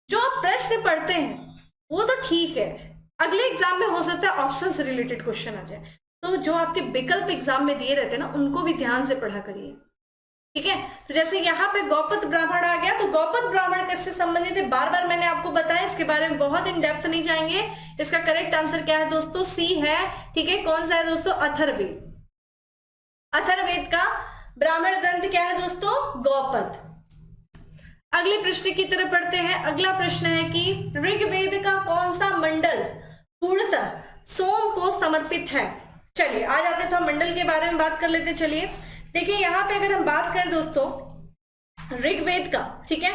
Speaker 1: जो आप प्रश्न पढ़ते हैं वो तो ठीक है, अगले एग्जाम में हो सकता है ऑप्शन से रिलेटेड क्वेश्चन आ जाए, तो जो आपके विकल्प एग्जाम में दिए रहते हैं ना, उनको भी ध्यान से पढ़ा करिए, ठीक है। तो जैसे यहाँ पे गौपथ ब्राह्मण आ गया, तो गौपथ ब्राह्मण किससे संबंधित है, बार बार मैंने आपको बताया, इसके बारे में बहुत इन डेप्थ नहीं जाएंगे। इसका करेक्ट आंसर क्या है दोस्तों, सी है, ठीक है। कौन सा है दोस्तों, अथर्ववेद। अथर्ववेद का ब्राह्मण ग्रंथ क्या है दोस्तों, गौपथ। अगले प्रश्न की तरफ बढ़ते हैं। अगला प्रश्न है कि ऋग्वेद का कौन सा मंडल पूर्णतः सोम को समर्पित है। चलिए आ जाते हैं, तो हम मंडल के बारे में बात कर लेते हैं। चलिए देखिए यहाँ पे अगर हम बात करें दोस्तों ऋग्वेद का, ठीक है,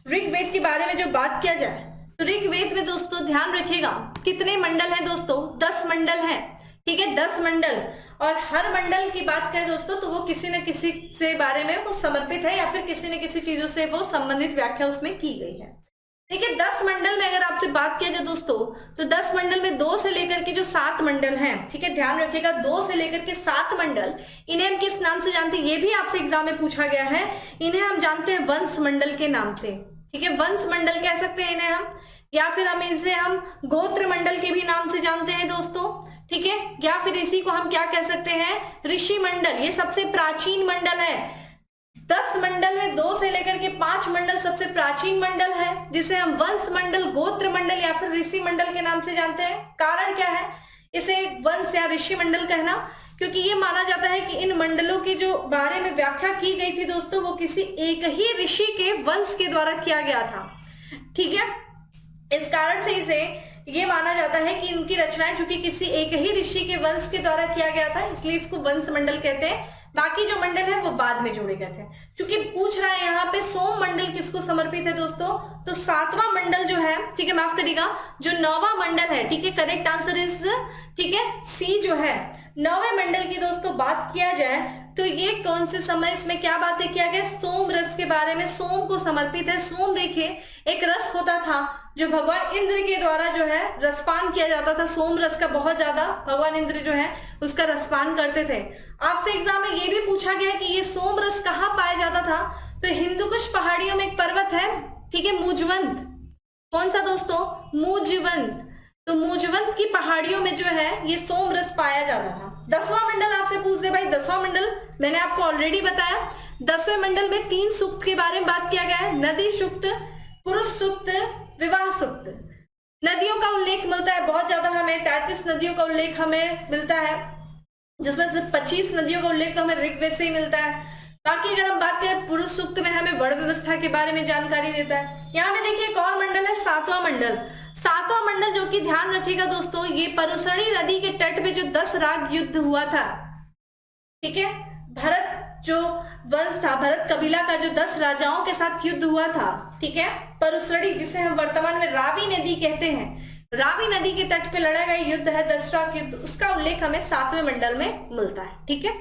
Speaker 1: ऋग्वेद के बारे में जो बात किया जाए, तो ऋग्वेद में दोस्तों ध्यान रखिएगा कितने मंडल हैं दोस्तों, 10 मंडल हैं, ठीक है, 10 मंडल। और हर मंडल की बात करें दोस्तों तो वो किसी न किसी से बारे में वो समर्पित है, या फिर किसी न किसी चीजों से वो संबंधित व्याख्या उसमें की गई है। देखिए 10 मंडल में अगर आपसे बात किया जाए दोस्तों, तो 10 मंडल में 2 से लेकर के जो 7 मंडल हैं, ठीक है, ध्यान रखिएगा 2 से लेकर के 7 मंडल, इन्हें हम किस नाम से जानते हैं, ये भी आपसे एग्जाम में पूछा गया है। इन्हें हम जानते हैं वंश मंडल के नाम से, ठीक है, वंश मंडल कह सकते हैं इन्हें हम, या फिर हम गोत्र मंडल के भी नाम से जानते हैं दोस्तों, ठीक है, या फिर इसी को हम क्या कह सकते हैं, ऋषि मंडल। ये सबसे प्राचीन मंडल है। 10 मंडल में 2 से लेकर के 5 मंडल सबसे प्राचीन मंडल है, जिसे हम वंश मंडल, गोत्र मंडल या फिर ऋषि मंडल के नाम से जानते हैं। कारण क्या है इसे वंश या ऋषि मंडल कहना, क्योंकि ये माना जाता है कि इन मंडलों के जो बारे में व्याख्या की गई थी दोस्तों, वो किसी एक ही ऋषि के वंश के द्वारा किया गया था। ठीक है, इस कारण से इसे ये माना जाता है कि इनकी रचनाएं चूंकि किसी एक ही ऋषि के वंश के द्वारा किया गया था, इसलिए इसको वंश मंडल कहते हैं। बाकी जो मंडल है वो बाद में जोड़े गए थे। चूंकि पूछ रहा है यहाँ पे सोम मंडल किसको समर्पित है दोस्तों, तो 7वां मंडल जो है, ठीक है, माफ करिएगा, जो 9वां मंडल है, ठीक है, करेक्ट आंसर इज, ठीक है, सी जो है 9वें मंडल की दोस्तों बात किया जाए तो ये कौन से समय इसमें क्या बातें किया गया, सोम रस के बारे में, सोम को समर्पित है। सोम देखिए एक रस होता था जो भगवान इंद्र के द्वारा जो है रसपान किया जाता था। सोम रस का बहुत ज्यादा भगवान इंद्र जो है उसका रसपान करते थे। आपसे एग्जाम में ये भी पूछा गया कि ये सोम रस कहाँ पाया जाता था, तो हिंदुकुश पहाड़ियों में एक पर्वत है, ठीक है, मूजवंत। कौन सा दोस्तों, मूजवंत। तो मूजवंत की पहाड़ियों में जो है ये सोम रस पाया जाता था। 10वां मंडल आपसे पूछ दे भाई, 10वां मंडल मैंने आपको ऑलरेडी बताया। 10वें मंडल में 3 सूक्त के बारे में बात किया गया है, नदी सूक्त, पुरुष सूक्त, विवाह सूक्त। नदियों का उल्लेख मिलता है बहुत ज्यादा, हमें 33 नदियों का उल्लेख हमें मिलता है, जिसमें से 25 नदियों का उल्लेख तो हमें ऋग्वेद से ही मिलता है। बाकी अगर हम बात करें पुरुष सूक्त में हमें वर्ण व्यवस्था के बारे में जानकारी देता है। यहाँ में देखिए एक और मंडल है 7वां मंडल। 7वां मंडल जो कि ध्यान रखिएगा दोस्तों, ये परुसणी नदी के तट पे जो 10 राग युद्ध हुआ था, ठीक है, भरत जो वंश था, भरत कबीला का जो 10 राजाओं के साथ युद्ध हुआ था, ठीक है, परुसणी जिसे हम वर्तमान में रावी नदी कहते हैं, रावी नदी के तट पे लड़ा गया युद्ध है 10 राग युद्ध, उसका उल्लेख हमें 7वें मंडल में मिलता है। ठीक है,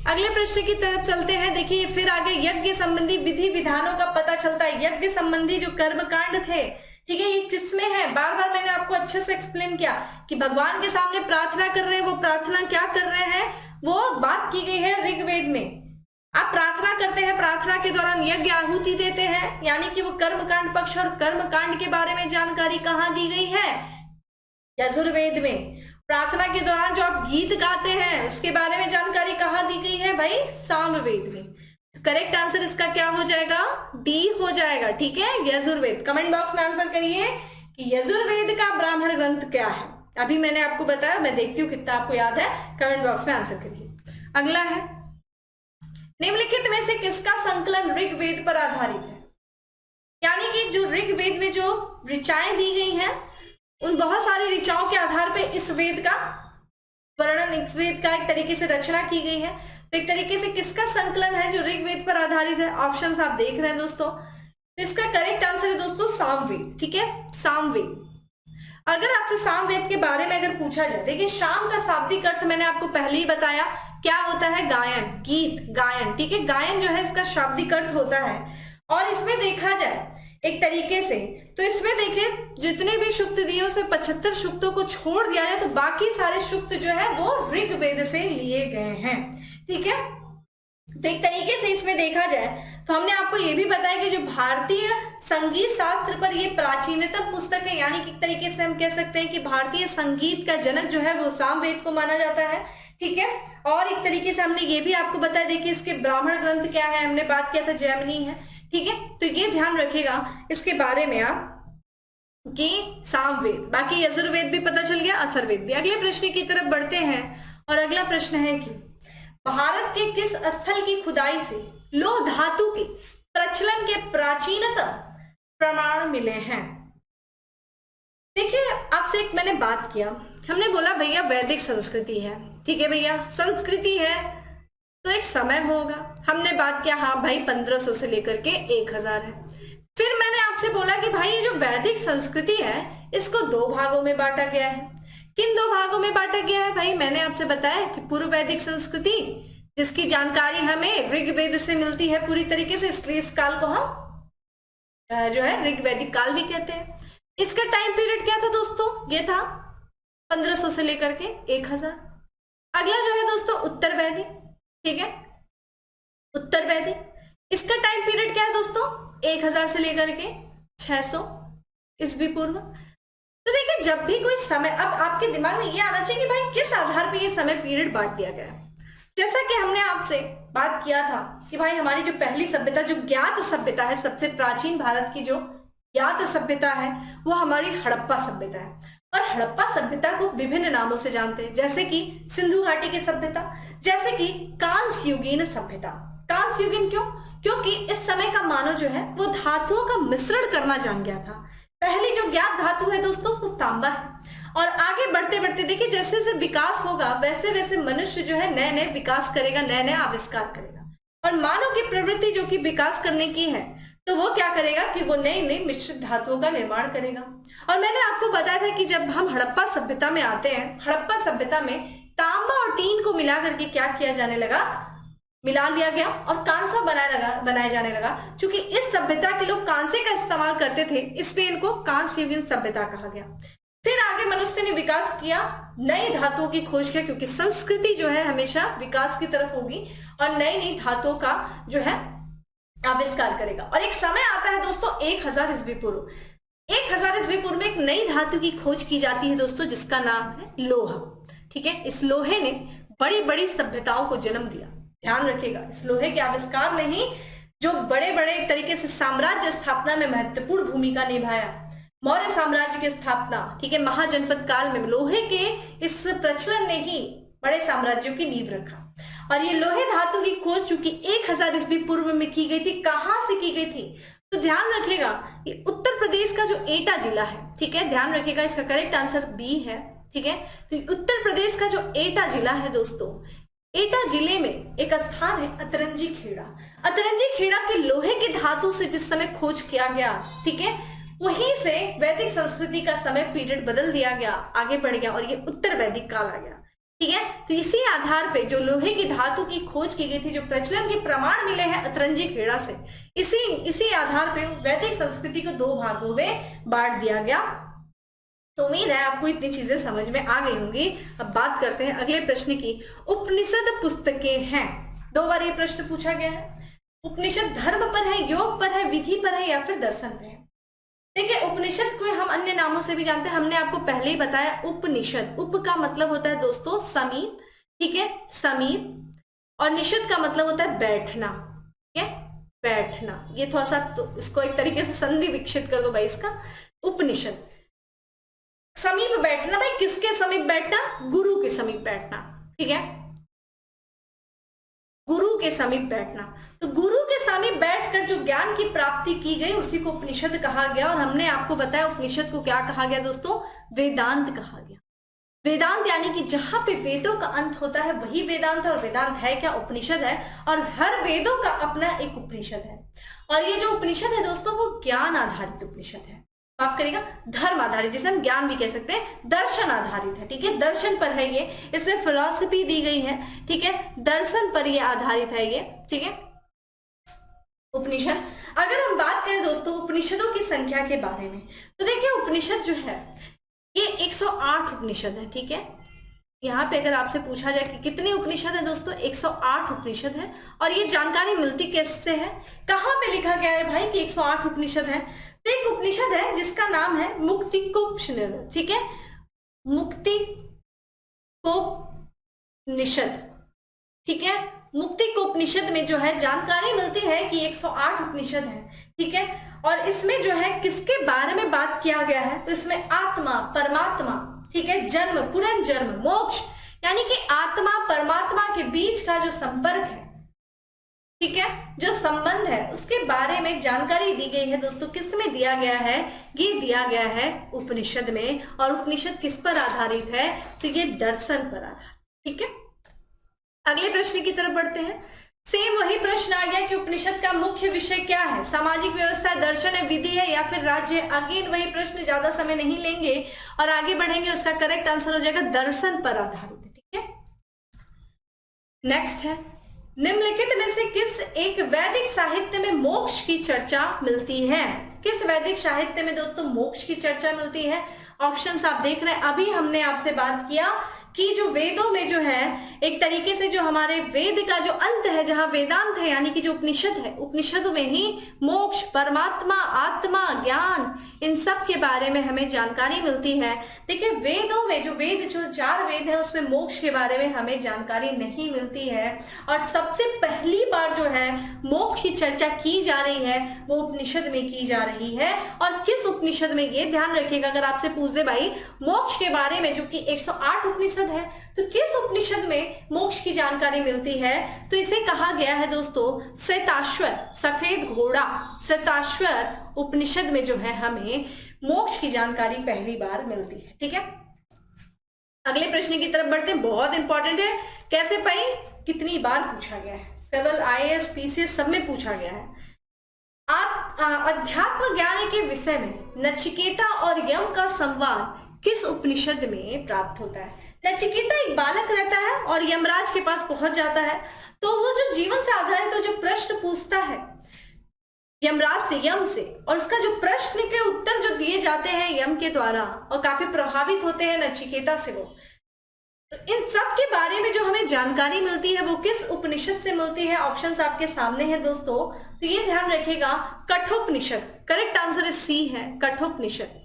Speaker 1: अगले प्रश्न की तरफ चलते हैं। देखिए फिर आगे यज्ञ संबंधी विधि विधानों का पता चलता है। यज्ञ संबंधी जो कर्मकांड थे, ठीक है, ये किसमें है, बार बार मैंने आपको अच्छे से एक्सप्लेन किया कि भगवान के सामने प्रार्थना कर रहे हैं, वो प्रार्थना क्या कर रहे हैं, वो बात की गई है ऋग्वेद में। आप प्रार्थना करते हैं, प्रार्थना के दौरान यज्ञ आहुति देते हैं, यानी कि वो कर्मकांड पक्ष और कर्मकांड के बारे में जानकारी कहाँ दी गई है, यजुर्वेद में। प्रार्थना के दौरान जो आप गीत गाते हैं उसके बारे में जानकारी कहाँ दी गई है भाई, सामवेद में। करेक्ट आंसर इसका क्या हो जाएगा, डी हो जाएगा। ठीक है, यजुर्वेद। कमेंट बॉक्स में आंसर करिए कि यजुर्वेद का ब्राह्मण ग्रंथ क्या है। अभी मैंने आपको बताया, मैं देखती हूँ कितना आपको याद है, कमेंट बॉक्स में आंसर करिए। अगला है, निम्नलिखित में से किसका संकलन ऋग्वेद पर आधारित है, यानी कि जो ऋग्वेद में जो ऋचाएं दी गई हैं उन बहुत सारी ऋचाओं के आधार पे इस वेद का वर्णन, इस वेद का एक तरीके से रचना की गई है। तो एक तरीके से किसका संकलन है जो ऋग्वेद पर आधारित है, ऑप्शंस आप देख रहे हैं दोस्तों। तो इसका करेक्ट आंसर है दोस्तों सामवेद। ठीक है, सामवेद। अगर आपसे सामवेद के बारे में अगर पूछा जाए, देखिए शाम का शाब्दिक अर्थ मैंने आपको पहले ही बताया, क्या होता है, गायन, गीत, गायन। ठीक है, गायन जो है इसका शाब्दिक अर्थ होता है। और इसमें देखा जाए एक तरीके से, तो इसमें देखिए जितने भी सूक्त दिए उसमें 75 सूक्तों को छोड़ दिया जाए तो बाकी सारे सूक्त जो है वो ऋग्वेद से लिए गए हैं। ठीक है, तो एक तरीके से इसमें देखा जाए तो हमने आपको ये भी बताया कि जो भारतीय संगीत शास्त्र पर ये प्राचीनतम पुस्तक है, यानी कि एक तरीके से हम कह सकते हैं कि भारतीय संगीत का जनक जो है वो सामवेद को माना जाता है। ठीक है, और एक तरीके से हमने ये भी आपको बताया, देखिए इसके ब्राह्मण ग्रंथ क्या है, हमने बात किया था जैमिनी है। ठीक है, तो ये ध्यान रखिएगा इसके बारे में आप कि सामवेद, बाकी यजुर्वेद भी पता चल गया, अथर्ववेद भी। अगले प्रश्न की तरफ बढ़ते हैं और अगला प्रश्न है कि भारत के किस स्थल की खुदाई से लौह धातु के प्रचलन के प्राचीनतम प्रमाण मिले हैं। देखिए आपसे एक मैंने बात किया, हमने बोला भैया वैदिक संस्कृति है। ठीक है भैया, संस्कृति है तो एक समय होगा, हमने बात किया, हाँ भाई 1500 से लेकर के 1000 है। फिर मैंने आपसे बोला कि भाई ये जो वैदिक संस्कृति है इसको 2 भागों में बांटा गया है। किन 2 भागों में बांटा गया है भाई, मैंने आपसे बताया कि पूर्व वैदिक संस्कृति जिसकी जानकारी हमें ऋग्वेद से मिलती है पूरी तरीके से, इसलिए इस काल को हम जो है ऋग्वैदिक काल भी कहते हैं। इसका टाइम पीरियड क्या था दोस्तों, ये था 1500 से लेकर के 1000। अगला जो है दोस्तों उत्तर वैदिक। ठीक है, उत्तर वैदिक, इसका टाइम पीरियड क्या है दोस्तों, 1000 से लेकर के 600 ईस्वी पूर्व। तो देखिए जब भी कोई समय, अब आपके दिमाग में ये आना चाहिए कि भाई किस आधार पे ये समय पीरियड बांट दिया गया है। जैसा कि हमने आपसे बात किया था कि भाई हमारी जो पहली सभ्यता, जो ज्ञात सभ्यता है, सबसे प्राचीन भारत की जो ज्ञात सभ्यता है वो हमारी हड़प्पा सभ्यता है। और हड़प्पा सभ्यता को विभिन्न नामों से जानते हैं, जैसे कि सिंधु घाटी की सभ्यता, जैसे कि कांस्य युगीन सभ्यता। कांस्य युगीन क्यों? क्योंकि इस समय का मानव जो है वो धातुओं का मिश्रण करना जान गया था। पहली जो ज्ञात धातु है दोस्तों वो तांबा है, और आगे बढ़ते बढ़ते देखिए जैसे जैसे विकास होगा वैसे वैसे मनुष्य जो है नए नए विकास करेगा, नए नए आविष्कार करेगा। और मानव की प्रवृत्ति जो कि विकास करने की है, तो वो क्या करेगा कि वो नई नई मिश्रित धातुओं का निर्माण करेगा। और मैंने आपको बताया था कि जब हम हड़प्पा सभ्यता में आते हैं, हड़प्पा सभ्यता में तांबा और टीन को मिला करके क्या किया जाने लगा, मिला लिया गया और कांसा बनाया जाने लगा। क्योंकि इस सभ्यता के लोग कांसे का इस्तेमाल करते थे, इसलिए इनको कांस्य युगीन सभ्यता कहा गया। फिर आगे मनुष्य ने विकास किया, नई धातुओं की खोज किया, क्योंकि संस्कृति जो है हमेशा विकास की तरफ होगी और नई नई धातुओं का जो है आविष्कार करेगा। और एक समय आता है दोस्तों 1000 ईस्वी पूर्व। 1000 ईस्वी पूर्व में एक नई धातु की खोज की जाती है दोस्तों, जिसका नाम है लोहा। ठीक है, इस लोहे ने बड़ी बड़ी सभ्यताओं को जन्म दिया। ध्यान रखिएगा, इस लोहे के आविष्कार ने ही जो बड़े बड़े तरीके से साम्राज्य स्थापना में महत्वपूर्ण भूमिका निभाया। मौर्य साम्राज्य की स्थापना, ठीक है, महाजनपद काल में लोहे के इस प्रचलन ने ही बड़े साम्राज्यों की नींव रखा। और ये लोहे धातु की खोज चूंकि 1000 ईस्वी पूर्व में की गई थी, कहां से की गई थी? तो ध्यान रखिएगा, ये उत्तर प्रदेश का जो एटा जिला है, ठीक है, ध्यान रखिएगा, इसका करेक्ट आंसर बी है। ठीक है, तो उत्तर प्रदेश का जो एटा जिला है दोस्तों, एटा जिले में एक स्थान है अतरंजी खेड़ा। अतरंजी खेड़ा के लोहे की धातु से जिस समय खोज किया गया, ठीक है, वहीं से वैदिक संस्कृति का समय पीरियड बदल दिया गया, आगे बढ़ गया और ये उत्तर वैदिक काल आ गया। ठीक है, तो इसी आधार पे जो लोहे की धातु की खोज की गई थी, जो प्रचलन के प्रमाण मिले हैं अतरंजी खेड़ा से, इसी आधार पे वैदिक संस्कृति को 2 भागों में बांट दिया गया। तो उम्मीद है आपको इतनी चीजें समझ में आ गई होंगी। अब बात करते हैं अगले प्रश्न की। उपनिषद पुस्तकें हैं, 2 बार ये प्रश्न पूछा गया है। उपनिषद धर्म पर है, योग पर है, विधि पर है या फिर दर्शन पर है? देखिए, उपनिषद को हम अन्य नामों से भी जानते हैं, हमने आपको पहले ही बताया। उपनिषद, उप का मतलब होता है दोस्तों समीप, ठीक है, समीप, और निषद का मतलब होता है बैठना। ठीक है, बैठना। ये थोड़ा सा तो इसको एक तरीके से संधि विकसित कर दो भाई इसका। उपनिषद, समीप बैठना। भाई किसके समीप बैठना? गुरु के समीप बैठना। ठीक है, गुरु के समीप बैठना। तो गुरु के समीप बैठकर जो ज्ञान की प्राप्ति की गई उसी को उपनिषद कहा गया। और हमने आपको बताया उपनिषद को क्या कहा गया दोस्तों? वेदांत कहा गया। वेदांत यानी कि जहां पे वेदों का अंत होता है वही वेदांत है। और वेदांत है क्या? उपनिषद है। और हर वेदों का अपना एक उपनिषद है। और ये जो उपनिषद है दोस्तों वो ज्ञान आधारित उपनिषद है, माफ करिएगा, धर्म आधारित, जिसे हम ज्ञान भी कह सकते हैं, दर्शन आधारित है। ठीक है, दर्शन पर है ये, इसमें फिलॉसफी दी गई है। ठीक है, दर्शन पर ये आधारित है ये। ठीक है, उपनिषद। अगर हम बात करें दोस्तों उपनिषदों की संख्या के बारे में, तो देखिए उपनिषद जो है ये 108 उपनिषद है। ठीक है, यहाँ पे अगर आपसे पूछा जाए कि कितने उपनिषद है दोस्तों, 108 उपनिषद है। और ये जानकारी मिलती कैसे है, कहाँ पे लिखा गया है भाई कि 108 उपनिषद है? तो एक उपनिषद है जिसका नाम है मुक्तिकोपनिषद। ठीक है, मुक्तिकोपनिषद। ठीक है, मुक्तिकोपनिषद में जो है जानकारी मिलती है कि 108 उपनिषद है। ठीक है, और इसमें जो है किसके बारे में बात किया गया है? तो इसमें आत्मा, परमात्मा, ठीक है, जन्म, पुनर्जन्म, मोक्ष, यानी कि आत्मा परमात्मा के बीच का जो संपर्क है, ठीक है, जो संबंध है, उसके बारे में जानकारी दी गई है दोस्तों। किसमें दिया गया है? ये दिया गया है उपनिषद में। और उपनिषद किस पर आधारित है? तो ये दर्शन पर आधारित। ठीक है, अगले प्रश्न की तरफ बढ़ते हैं। सेम वही प्रश्न आ गया कि उपनिषद का मुख्य विषय क्या है? सामाजिक व्यवस्था, दर्शन है, विधि है या फिर राज्य? अगेन वही प्रश्न, ज्यादा समय नहीं लेंगे और आगे बढ़ेंगे। उसका करेक्ट आंसर हो जाएगा दर्शन पर आधारित। ठीक है, नेक्स्ट है, निम्नलिखित में से किस एक वैदिक साहित्य में मोक्ष की चर्चा मिलती है? किस वैदिक साहित्य में दोस्तों मोक्ष की चर्चा मिलती है? ऑप्शंस आप देख रहे हैं। अभी हमने आपसे बात किया कि जो वेदों में जो है एक तरीके से जो हमारे वेद का जो अंत है, जहां वेदांत है यानी कि जो उपनिषद है, उपनिषदों में ही मोक्ष, परमात्मा, आत्मा, ज्ञान, इन सब के बारे में हमें जानकारी मिलती है। देखिए वेदों में जो 4 वेद है उसमें मोक्ष के बारे में हमें जानकारी नहीं मिलती है, और सबसे पहली बार जो है मोक्ष की चर्चा की जा रही है वो उपनिषद में की जा रही है। और किस उपनिषद में, ये ध्यान रखिएगा, अगर आपसे पूछ दे भाई मोक्ष के बारे में, जो कि 108 उपनिषद है, तो किस उपनिषद में मोक्ष की जानकारी मिलती है, तो इसे कहा गया है दोस्तों श्वेताश्वर, सफेद घोड़ा, श्वेताश्वर उपनिषद में जो है हमें मोक्ष की जानकारी पहली बार मिलती है। ठीक है, अगले प्रश्न की तरफ बढ़ते हैं, बहुत इंपॉर्टेंट है। कैसे भाई, कितनी बार पूछा गया है, सिविल, आईएएस, पीसीएस सब में पूछा गया है। आप अध्यात्म ज्ञान के विषय में नचिकेता और यम का संवाद किस उपनिषद में प्राप्त होता है? नचिकेता एक बालक रहता है और यमराज के पास पहुंच जाता है, तो वो जो जीवन से आधारित तो जो प्रश्न पूछता है यमराज से, यम से, और उसका जो प्रश्न के उत्तर जो दिए जाते हैं यम के द्वारा, और काफी प्रभावित होते हैं नचिकेता से वो, तो इन सब के बारे में जो हमें जानकारी मिलती है वो किस उपनिषद से मिलती है? ऑप्शंस आपके सामने हैं दोस्तों, तो ये ध्यान रखिएगा, Kathopanishad. Correct answer is C है, कठोपनिषद।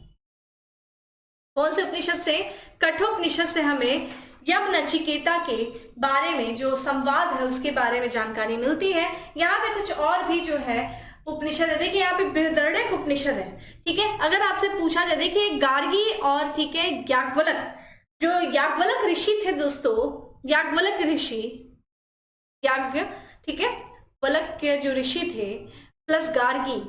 Speaker 1: कौन से उपनिषद से? कठोपनिषद से हमें यम नचिकेता के बारे में जो संवाद है उसके बारे में जानकारी मिलती है। यहाँ पे कुछ और भी जो है उपनिषद है, देखिए यहाँ पे बृहदारण्यक उपनिषद है। ठीक है, अगर आपसे पूछा जाए, देखिए गार्गी और ठीक है याज्ञवल्क, जो याज्ञवल्क ऋषि थे दोस्तों, याज्ञवल्क ऋषि, याज्ञ, ठीक है, वल्क के जो ऋषि थे प्लस गार्गी,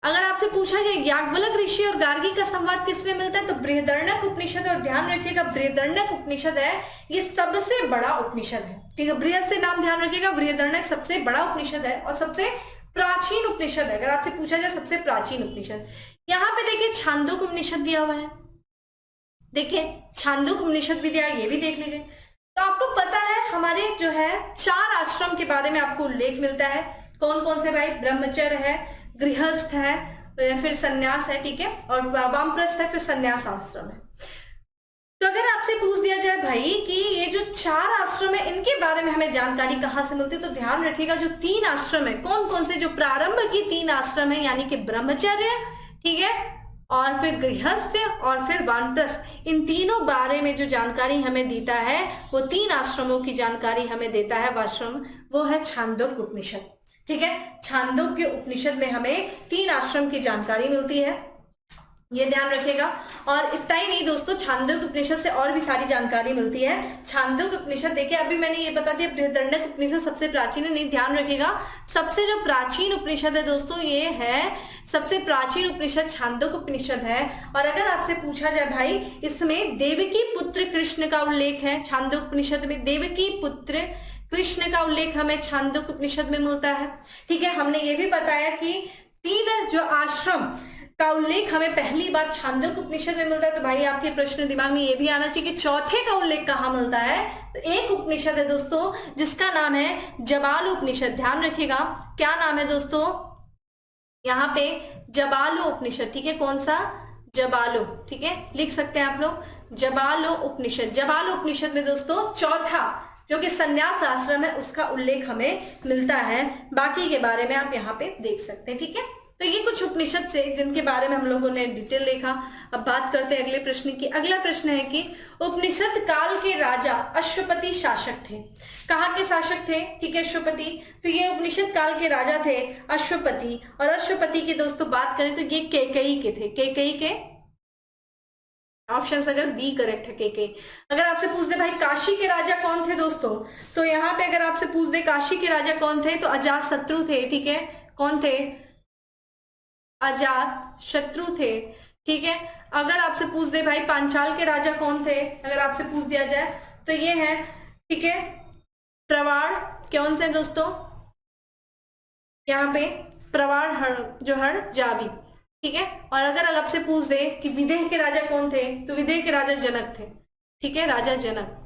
Speaker 1: अगर आपसे पूछा जाए याज्ञवल्क ऋषि और गार्गी का संवाद किसमें मिलता है, तो बृहदारण्यक उपनिषद। और ध्यान रखिएगा बृहदारण्यक उपनिषद है ये सबसे बड़ा उपनिषद है। ठीक है, बृहद से नाम ध्यान रखिएगा, बृहदारण्यक सबसे बड़ा उपनिषद है और सबसे प्राचीन उपनिषद है। अगर आपसे पूछा जाए सबसे प्राचीन उपनिषद, यहाँ पे देखिए छांदोग्य उपनिषद दिया हुआ है, देखिए छांदोग्य उपनिषद भी दिया, ये भी देख लीजिए। तो आपको पता है हमारे जो है 4 आश्रम के बारे में आपको उल्लेख मिलता है। कौन कौन से भाई? ब्रह्मचर्य है, गृहस्थ है, फिर सन्यास है, ठीक है, और वामप्रस्थ है, फिर सन्यास आश्रम है। तो अगर आपसे पूछ दिया जाए भाई कि ये जो 4 आश्रम है इनके बारे में हमें जानकारी कहाँ से मिलती है, तो ध्यान रखिएगा जो 3 आश्रम है, कौन कौन से, जो प्रारंभ की 3 आश्रम है यानी कि ब्रह्मचर्य, ठीक है, और फिर गृहस्थ और फिर वानप्रस्थ, इन तीनों बारे में जो जानकारी हमें देता है वो 3 आश्रमों की जानकारी हमें देता है आश्रम, वो है छांदोग्य उपनिषद। ठीक है, छांदोग्य उपनिषद में हमें 3 आश्रम की जानकारी मिलती है, ये ध्यान रखिएगा। और इतना ही नहीं दोस्तों, छांदोग्य उपनिषद से और भी सारी जानकारी मिलती है। छांदोग्य उपनिषद देखिए, अभी मैंने ये बता दिया बृहदारण्यक उपनिषद सबसे प्राचीन है, नहीं, ध्यान रखिएगा सबसे जो प्राचीन उपनिषद है दोस्तों ये है, सबसे प्राचीन उपनिषद छांदोग्य उपनिषद है। और अगर आपसे पूछा जाए भाई इसमें देवकी पुत्र कृष्ण का उल्लेख है, छांदोग्य उपनिषद में देवकी पुत्र कृष्ण का उल्लेख हमें छांदोग्य उपनिषद में मिलता है। ठीक है, हमने ये भी बताया कि 3 जो आश्रम का उल्लेख हमें पहली बार छांदोग्य उपनिषद में मिलता है। तो भाई आपके प्रश्न दिमाग में ये भी आना चाहिए कि चौथे का उल्लेख कहाँ मिलता है, तो एक उपनिषद है दोस्तों जिसका नाम है जबाल उपनिषद। ध्यान रखिएगा क्या नाम है दोस्तों, यहाँ पे जबालो उपनिषद। ठीक है, कौन सा? जबालो। ठीक है, लिख सकते हैं आप लोग, जबालो उपनिषद। जबालो उपनिषद में दोस्तों चौथा जो कि संन्यास आश्रम है उसका उल्लेख हमें मिलता है, बाकी के बारे में आप यहाँ पे देख सकते हैं। ठीक है, तो ये कुछ उपनिषद से जिनके बारे में हम लोगों ने डिटेल देखा। अब बात करते हैं अगले प्रश्न की। अगला प्रश्न है कि उपनिषद काल के राजा अश्वपति शासक थे, कहाँ के शासक थे? ठीक है, अश्वपति। तो ये उपनिषद काल के राजा थे अश्वपति, और अश्वपति की दोस्तों बात करें तो ये कैकेयी के थे, कैकेयी के। ऑप्शन अगर बी करेक्ट है, कैकेयी। अगर आपसे पूछ दे भाई काशी के राजा कौन थे दोस्तों, तो यहाँ पे अगर आपसे पूछ दे काशी के राजा कौन थे, तो अजात शत्रु थे। ठीक है, कौन थे? अजात शत्रु थे। ठीक है, अगर आपसे पूछ दे भाई पांचाल के राजा कौन थे, अगर आपसे पूछ दिया जाए तो ये है, ठीक है, प्रवाण। कौन से दोस्तों? यहाँ पे प्रवाण जो हर जावी। ठीक है, और अगर आपसे पूछ दे कि विदेह के राजा कौन थे, तो विदेह के राजा जनक थे। ठीक है, राजा जनक।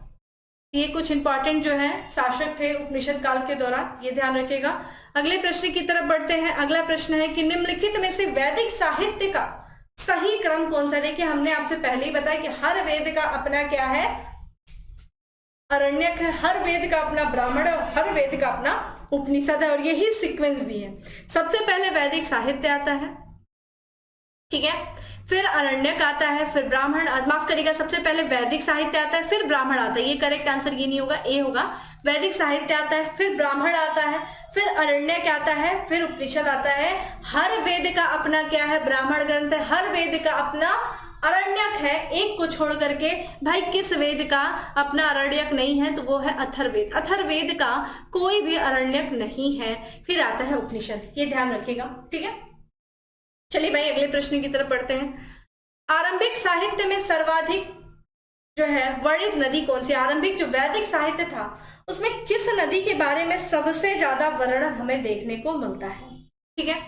Speaker 1: ये कुछ इंपॉर्टेंट जो है शासक थे उपनिषद काल के दौरान, ये ध्यान रखिएगा। अगले प्रश्न की तरफ बढ़ते हैं। अगला प्रश्न है कि निम्नलिखित में से वैदिक साहित्य का सही क्रम कौन सा? देखिए हमने आपसे पहले ही बताया कि हर वेद का अपना क्या है, अरण्यक है, हर वेद का अपना ब्राह्मण है, हर वेद का अपना उपनिषद है, और यही सीक्वेंस भी है। सबसे पहले वैदिक साहित्य आता है, ठीक है, फिर अरण्यक आता है, फिर ब्राह्मण, माफ करिएगा, सबसे पहले वैदिक साहित्य आता है, फिर ब्राह्मण आता है। ये करेक्ट आंसर ये नहीं होगा, ए होगा। वैदिक साहित्य आता है, फिर ब्राह्मण आता है, फिर अरण्यक आता है, फिर उपनिषद आता है। हर वेद का अपना क्या है, ब्राह्मण ग्रंथ है, हर वेद का अपना अरण्यक है, एक को छोड़ करके। भाई किस वेद का अपना अरण्यक नहीं है, तो वो है अथर्ववेद। अथर्ववेद का कोई भी अरण्यक नहीं है। फिर आता है उपनिषद, ये ध्यान रखिएगा, ठीक है। चलिए भाई अगले प्रश्न की तरफ बढ़ते हैं। आरंभिक साहित्य में सर्वाधिक जो है वर्णित नदी कौन सी? आरंभिक जो वैदिक साहित्य था उसमें किस नदी के बारे में सबसे ज्यादा वर्णन हमें देखने को मिलता है, ठीक है।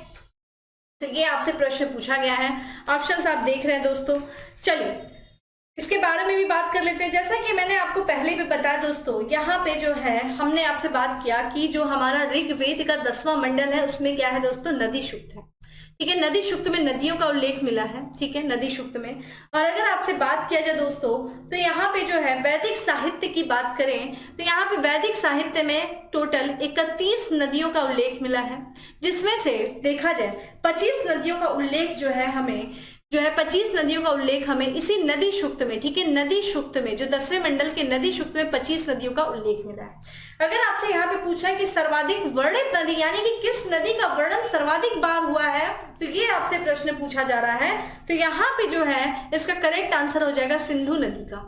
Speaker 1: तो ये आपसे प्रश्न पूछा गया है, ऑप्शंस आप देख रहे हैं दोस्तों। चलिए इसके बारे में भी बात कर लेते हैं। जैसा कि मैंने आपको पहले भी बताया दोस्तों, यहाँ पे जो है हमने आपसे बात किया कि जो हमारा ऋग्वेद का 10वां मंडल है उसमें क्या है दोस्तों, नदी सूक्त है, ठीक है। नदी सूक्त में नदियों का उल्लेख मिला है, ठीक है, नदी सूक्त में। और अगर आपसे बात किया जाए दोस्तों, तो यहाँ पे जो है वैदिक साहित्य की बात करें तो यहाँ पे वैदिक साहित्य में टोटल 31 नदियों का उल्लेख मिला है, जिसमें से देखा जाए 25 नदियों का उल्लेख जो है हमें जो है 25 नदियों का उल्लेख हमें इसी नदी सूक्त में, ठीक है, नदी सूक्त में जो 10वें मंडल के नदी सूक्त में 25 नदियों का उल्लेख मिला है। अगर आपसे यहाँ पे पूछा है कि सर्वाधिक वर्णित नदी यानी कि किस नदी का वर्णन सर्वाधिक बार हुआ है, तो ये आपसे प्रश्न पूछा जा रहा है। तो यहाँ पे जो है इसका करेक्ट आंसर हो जाएगा सिंधु नदी का,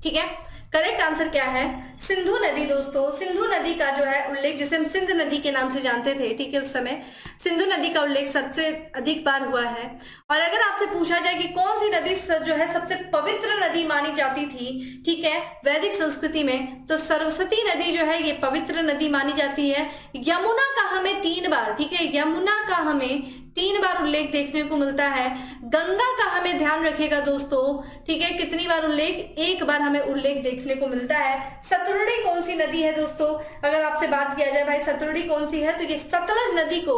Speaker 1: ठीक है। करेक्ट आंसर क्या है, सिंधु नदी दोस्तों। सिंधु नदी का जो है उल्लेख, जिसे हम सिंध नदी के नाम से जानते थे, ठीक है, उस समय सिंधु नदी का उल्लेख सबसे अधिक बार हुआ है। और अगर आपसे पूछा जाए कि कौन सी नदी जो है सबसे पवित्र नदी मानी जाती थी, ठीक है, वैदिक संस्कृति में, तो सरस्वती नदी जो है ये पवित्र नदी मानी जाती है। यमुना का हमें 3 बार, ठीक है, यमुना का हमें 3 बार उल्लेख देखने को मिलता है। गंगा का हमें ध्यान रखिएगा दोस्तों, ठीक है, कितनी बार उल्लेख, 1 बार हमें उल्लेख देखने को मिलता है। सतलुड़ी कौन सी नदी है दोस्तों? अगर आपसे बात किया जाए भाई सतलुड़ी कौन सी है, तो ये सतलज नदी को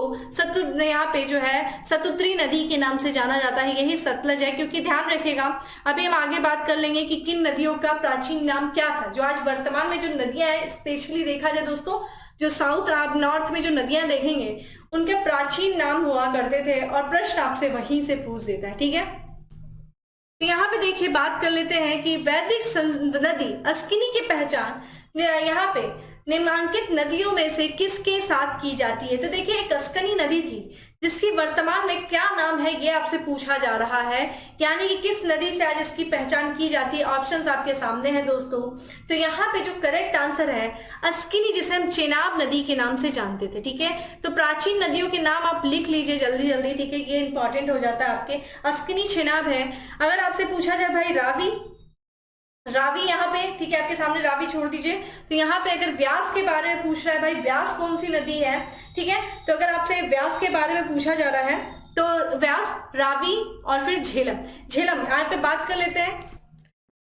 Speaker 1: यहाँ पे जो है सतुत्री नदी के नाम से जाना जाता है, यही सतलज है। क्योंकि ध्यान रखिएगा, अभी हम आगे बात कर लेंगे कि किन नदियों का प्राचीन नाम क्या था। जो आज वर्तमान में जो नदियां हैं, स्पेशली देखा जाए दोस्तों, जो साउथ आप नॉर्थ में जो नदियां देखेंगे उनके प्राचीन नाम हुआ करते थे, और प्रश्न आपसे वहीं से पूछ देता है, ठीक है। तो यहाँ पे देखिए बात कर लेते हैं कि वैदिक नदी अस्किनी की पहचान यहाँ पे निम्नांकित नदियों में से किसके साथ की जाती है। तो देखिए एक अस्कनी नदी थी जिसकी वर्तमान में क्या नाम है, ये आपसे पूछा जा रहा है, यानी कि किस नदी से आज इसकी पहचान की जाती है। ऑप्शंस आपके सामने हैं दोस्तों। तो यहाँ पे जो करेक्ट आंसर है अस्किनी, जिसे हम चेनाब नदी के नाम से जानते थे, ठीक है। तो प्राचीन नदियों के नाम आप लिख लीजिए जल्दी जल्दी, ठीक है, ये इंपॉर्टेंट हो जाता है आपके। अस्किनी चेनाब है। अगर आपसे पूछा जाए भाई रावी यहाँ पे, ठीक है, आपके सामने रावी छोड़ दीजिए। तो यहाँ पे अगर व्यास के बारे में पूछ रहा है भाई, व्यास कौन सी नदी है, ठीक है, तो अगर आपसे व्यास के बारे में पूछा जा रहा है तो व्यास, रावी और फिर झेलम यहाँ पे बात कर लेते हैं,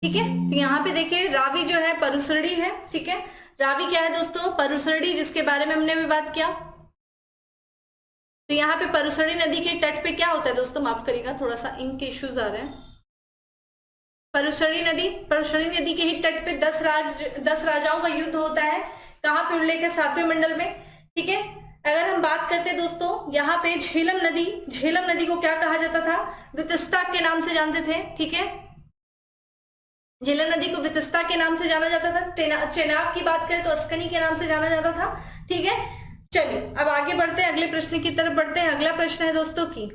Speaker 1: ठीक है। तो यहाँ पे देखिए रावी जो है परुसरडी है, ठीक है। रावी क्या है दोस्तों? परुसरडी, जिसके बारे में हमने भी बात किया। तो यहाँ पे परुसरडी नदी के तट पे क्या होता है दोस्तों, माफ करिएगा, थोड़ा सा इनके इश्यूज आ रहे हैं। परुसरडी नदी के ही तट पे 10 राजाओं का युद्ध होता है। कहाँ पे उल्लेख है? 7वें मंडल में, ठीक है। अगर हम बात करते हैं दोस्तों, यहाँ पे झेलम नदी को क्या कहा जाता था? वितस्ता के नाम से जानते थे, ठीक है। झेलम नदी को वितस्ता के नाम से जाना जाता था। चेनाब की बात करें तो अस्कनी के नाम से जाना जाता था, ठीक है। चलिए अब आगे बढ़ते हैं, अगले प्रश्न की तरफ बढ़ते हैं। अगला प्रश्न है दोस्तों की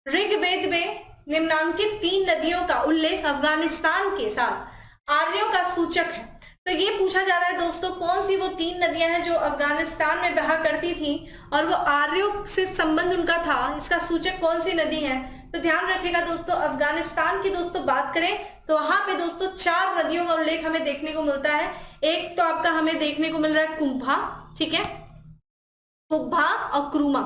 Speaker 1: ऋग्वेद में निम्नांकित 3 नदियों का उल्लेख अफगानिस्तान के साथ आर्यों का सूचक है। तो ये पूछा जा रहा है दोस्तों, कौन सी वो 3 नदियां हैं जो अफगानिस्तान में बहा करती थी और वो आर्यों से संबंध उनका था, इसका सूचक कौन सी नदी है? तो ध्यान रखिएगा दोस्तों, अफगानिस्तान की दोस्तों बात करें तो वहां पे दोस्तों 4 नदियों का उल्लेख हमें देखने को मिलता है। एक तो आपका हमें देखने को मिल रहा है कुंभा, ठीक है, कुब्भा और क्रूमा।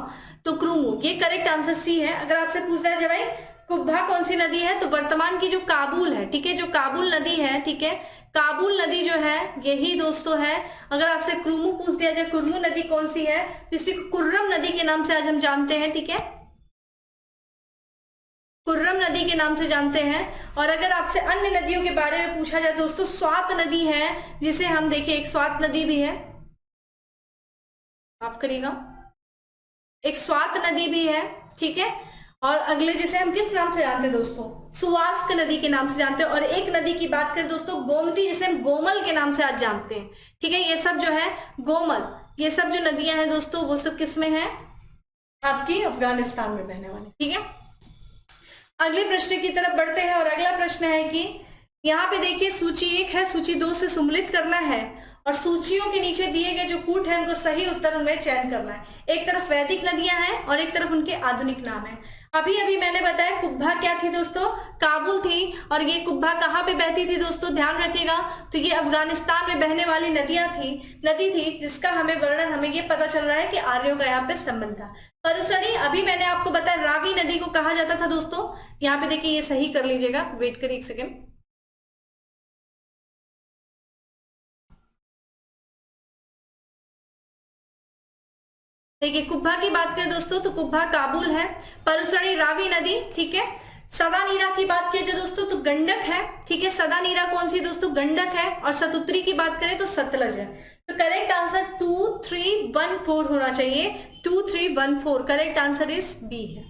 Speaker 1: तो क्रूमू, ये करेक्ट आंसर सी है। अगर आपसे पूछा जाए भाई कुब्भा कौन सी नदी है, तो वर्तमान की जो काबुल है, ठीक है, जो काबुल नदी है, ठीक है, काबुल नदी जो है यही दोस्तों है। अगर आपसे क्रूमू पूछ दिया जाए, कुर्मू नदी कौन सी है, तो इसी कुर्रम नदी के नाम से आज हम जानते हैं, ठीक है। कुर्रम विक्रम नदी के नाम से जानते हैं। और अगर आपसे अन्य नदियों के बारे में पूछा जाए दोस्तों, स्वात नदी है जिसे हम देखें, एक स्वात नदी भी है, माफ करिएगा, एक स्वात नदी भी है, ठीक है। और अगले जिसे हम किस नाम से जानते हैं दोस्तों, सुवास्क नदी के नाम से जानते हैं। और एक नदी की बात करें दोस्तों, गोमती, जिसे हम गोमल के नाम से आज जानते हैं, ठीक है। ये सब जो है गोमल, ये सब जो नदियां हैं दोस्तों वो सब किस में है, आपकी अफगानिस्तान में बहने वाली, ठीक है। अगले प्रश्न की तरफ बढ़ते हैं और अगला प्रश्न है कि यहाँ पे देखिए सूची 1 है, सूची 2 से सम्मिलित करना है और सूचियों के नीचे दिए गए जो कूट है उनको सही उत्तर उनमें चयन करना है। एक तरफ वैदिक नदियां हैं और एक तरफ उनके आधुनिक नाम है। अभी अभी मैंने बताया कुब्भा क्या थी दोस्तों, काबुल थी। और ये कुब्भा कहाँ पे बहती थी दोस्तों, ध्यान रखिएगा, तो ये अफगानिस्तान में बहने वाली नदी थी जिसका हमें वर्णन, हमें ये पता चल रहा है कि आर्यों का यहाँ पे संबंध था। परसड़ी, अभी मैंने आपको बताया रावी नदी को कहा जाता था दोस्तों। यहाँ पे देखिए, ये सही कर लीजिएगा, वेट करिए एक सेकेंड। देखिए कुब्भा की बात करें दोस्तों तो कुब्भा काबुल है, परसड़ी रावी नदी, ठीक है। सदानीरा की बात किया जाए दोस्तों तो गंडक है, ठीक है। सदानीरा कौन सी दोस्तों, गंडक है। और सतुत्री की बात करें तो सतलज है। तो करेक्ट आंसर 2314 होना चाहिए, 2314, करेक्ट आंसर इज बी है।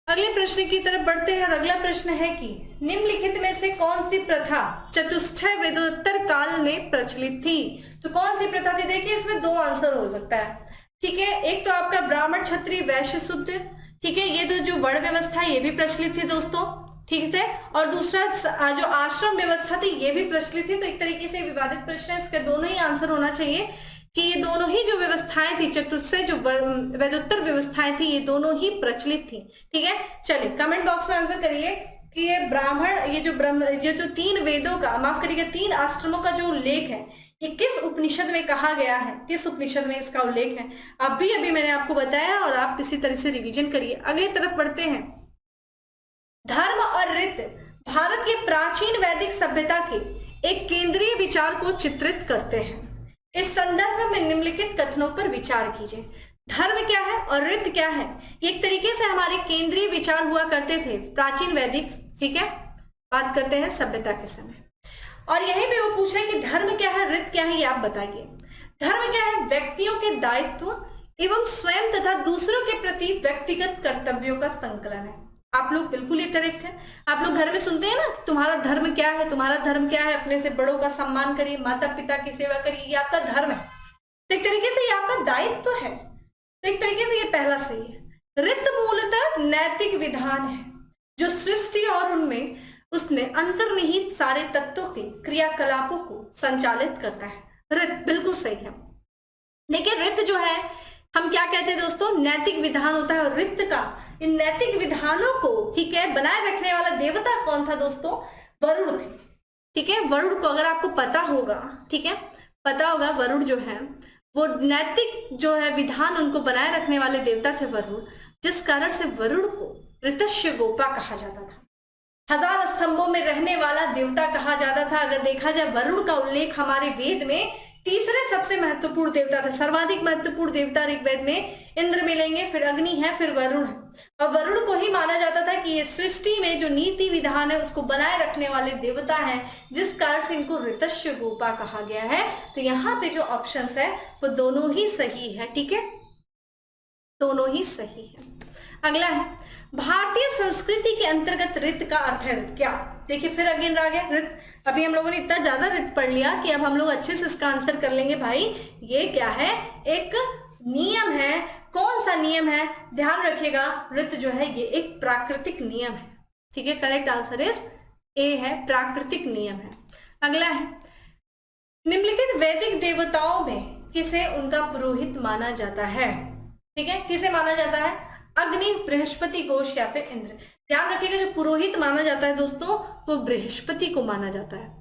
Speaker 1: अगले प्रश्न की तरफ बढ़ते हैं और अगला प्रश्न है कि निम्नलिखित में से कौन सी प्रथा चतुष्टय वेदोत्तर काल में प्रचलित थी। तो कौन सी प्रथा थी, देखिए इसमें 2 आंसर हो सकता है, ठीक है। एक तो आपका ब्राह्मण क्षत्रिय वैश्य शूद्र, ठीक है, ये तो जो वर्ण व्यवस्था है ये भी प्रचलित थी दोस्तों, ठीक है। और दूसरा जो आश्रम व्यवस्था थी ये भी प्रचलित थी। तो एक तरीके से विवादित प्रश्न है, इसके दोनों ही आंसर होना चाहिए कि ये दोनों ही जो व्यवस्थाएं थी, चतुष्टय जो वेदोत्तर व्यवस्थाएं थी, ये दोनों ही प्रचलित थी, ठीक है। चलिए कमेंट बॉक्स में आंसर करिए कि ये ब्राह्मण, ये जो 3 वेदों का, माफ करिएगा 3 आश्रमों का जो उल्लेख है ये किस उपनिषद में कहा गया है, किस उपनिषद में इसका उल्लेख है। अभी मैंने आपको बताया और आप किसी तरह से रिवीजन करिए। अगली तरफ बढ़ते हैं। धर्म और रीत भारत के प्राचीन वैदिक सभ्यता के एक केंद्रीय विचार को चित्रित करते हैं। इस संदर्भ में निम्नलिखित कथनों पर विचार कीजिए। धर्म क्या है और रीत क्या है, एक तरीके से हमारे केंद्रीय विचार हुआ करते थे प्राचीन वैदिक, ठीक है, बात करते हैं सभ्यता के समय। और यही पे वो पूछे कि धर्म क्या है, रीत क्या है, ये आप बताइए। धर्म क्या है, व्यक्तियों के दायित्व एवं स्वयं तथा दूसरों के प्रति व्यक्तिगत कर्तव्यों का संकलन है। आप लोग बिल्कुल ये करेक्ट है। आप लोग घर में सुनते हैं ना, तुम्हारा धर्म क्या है, तुम्हारा धर्म क्या है, अपने से बड़ों का सम्मान करिए, माता पिता की सेवा करिए, ये आपका धर्म है। तो एक तरीके से ये आपका दायित्व है, तो एक तरीके से ये पहला सही है। रीत मूलतः नैतिक विधान है जो सृष्टि और उसमें अंतर्निहित सारे तत्वों के क्रियाकलापों को संचालित करता है। रीत बिल्कुल सही है। देखिए रीत जो है हम क्या कहते हैं दोस्तों, नैतिक विधान होता है। और रीत का, इन नैतिक विधानों को, ठीक है, बनाए रखने वाला देवता कौन था दोस्तों, वरुण थे, ठीक है। वरुण को अगर आपको पता होगा, ठीक है, पता होगा, वरुण जो है वो नैतिक जो है विधान उनको बनाए रखने वाले देवता थे वरुण, जिस कारण से वरुण को ऋतस्य गोपा कहा जाता था। 1000 स्तंभों में रहने वाला देवता कहा जाता था। अगर देखा जाए वरुण का उल्लेख हमारे वेद में तीसरे सबसे महत्वपूर्ण देवता था। सर्वाधिक महत्वपूर्ण देवता ऋग्वेद में इंद्र मिलेंगे, फिर अग्नि है, फिर वरुण है। और वरुण को ही माना जाता था कि ये सृष्टि में जो नीति विधान है उसको बनाए रखने वाले देवता हैं, जिस कारण से इनको ऋतस्य गोपा कहा गया है। तो यहाँ पे जो ऑप्शंस है वो दोनों ही सही है, ठीक है, दोनों ही सही है। अगला है भारतीय संस्कृति के अंतर्गत रीत का अर्थ है क्या। देखिए फिर अगेन आ गया रीत। अभी हम लोगों ने इतना ज्यादा रीत पढ़ लिया कि अब हम लोग अच्छे से इसका आंसर कर लेंगे। भाई ये क्या है, एक नियम है। कौन सा नियम है, ध्यान रखिएगा, रीत जो है ये एक प्राकृतिक नियम है, ठीक है। करेक्ट आंसर इज ए है, प्राकृतिक नियम है। अगला है निम्नलिखित वैदिक देवताओं में किसे उनका पुरोहित माना जाता है, ठीक है, किसे माना जाता है, अग्नि, बृहस्पति, घोष या फिर इंद्र। ध्यान रखिएगा जो पुरोहित माना जाता है दोस्तों वो बृहस्पति को माना जाता है।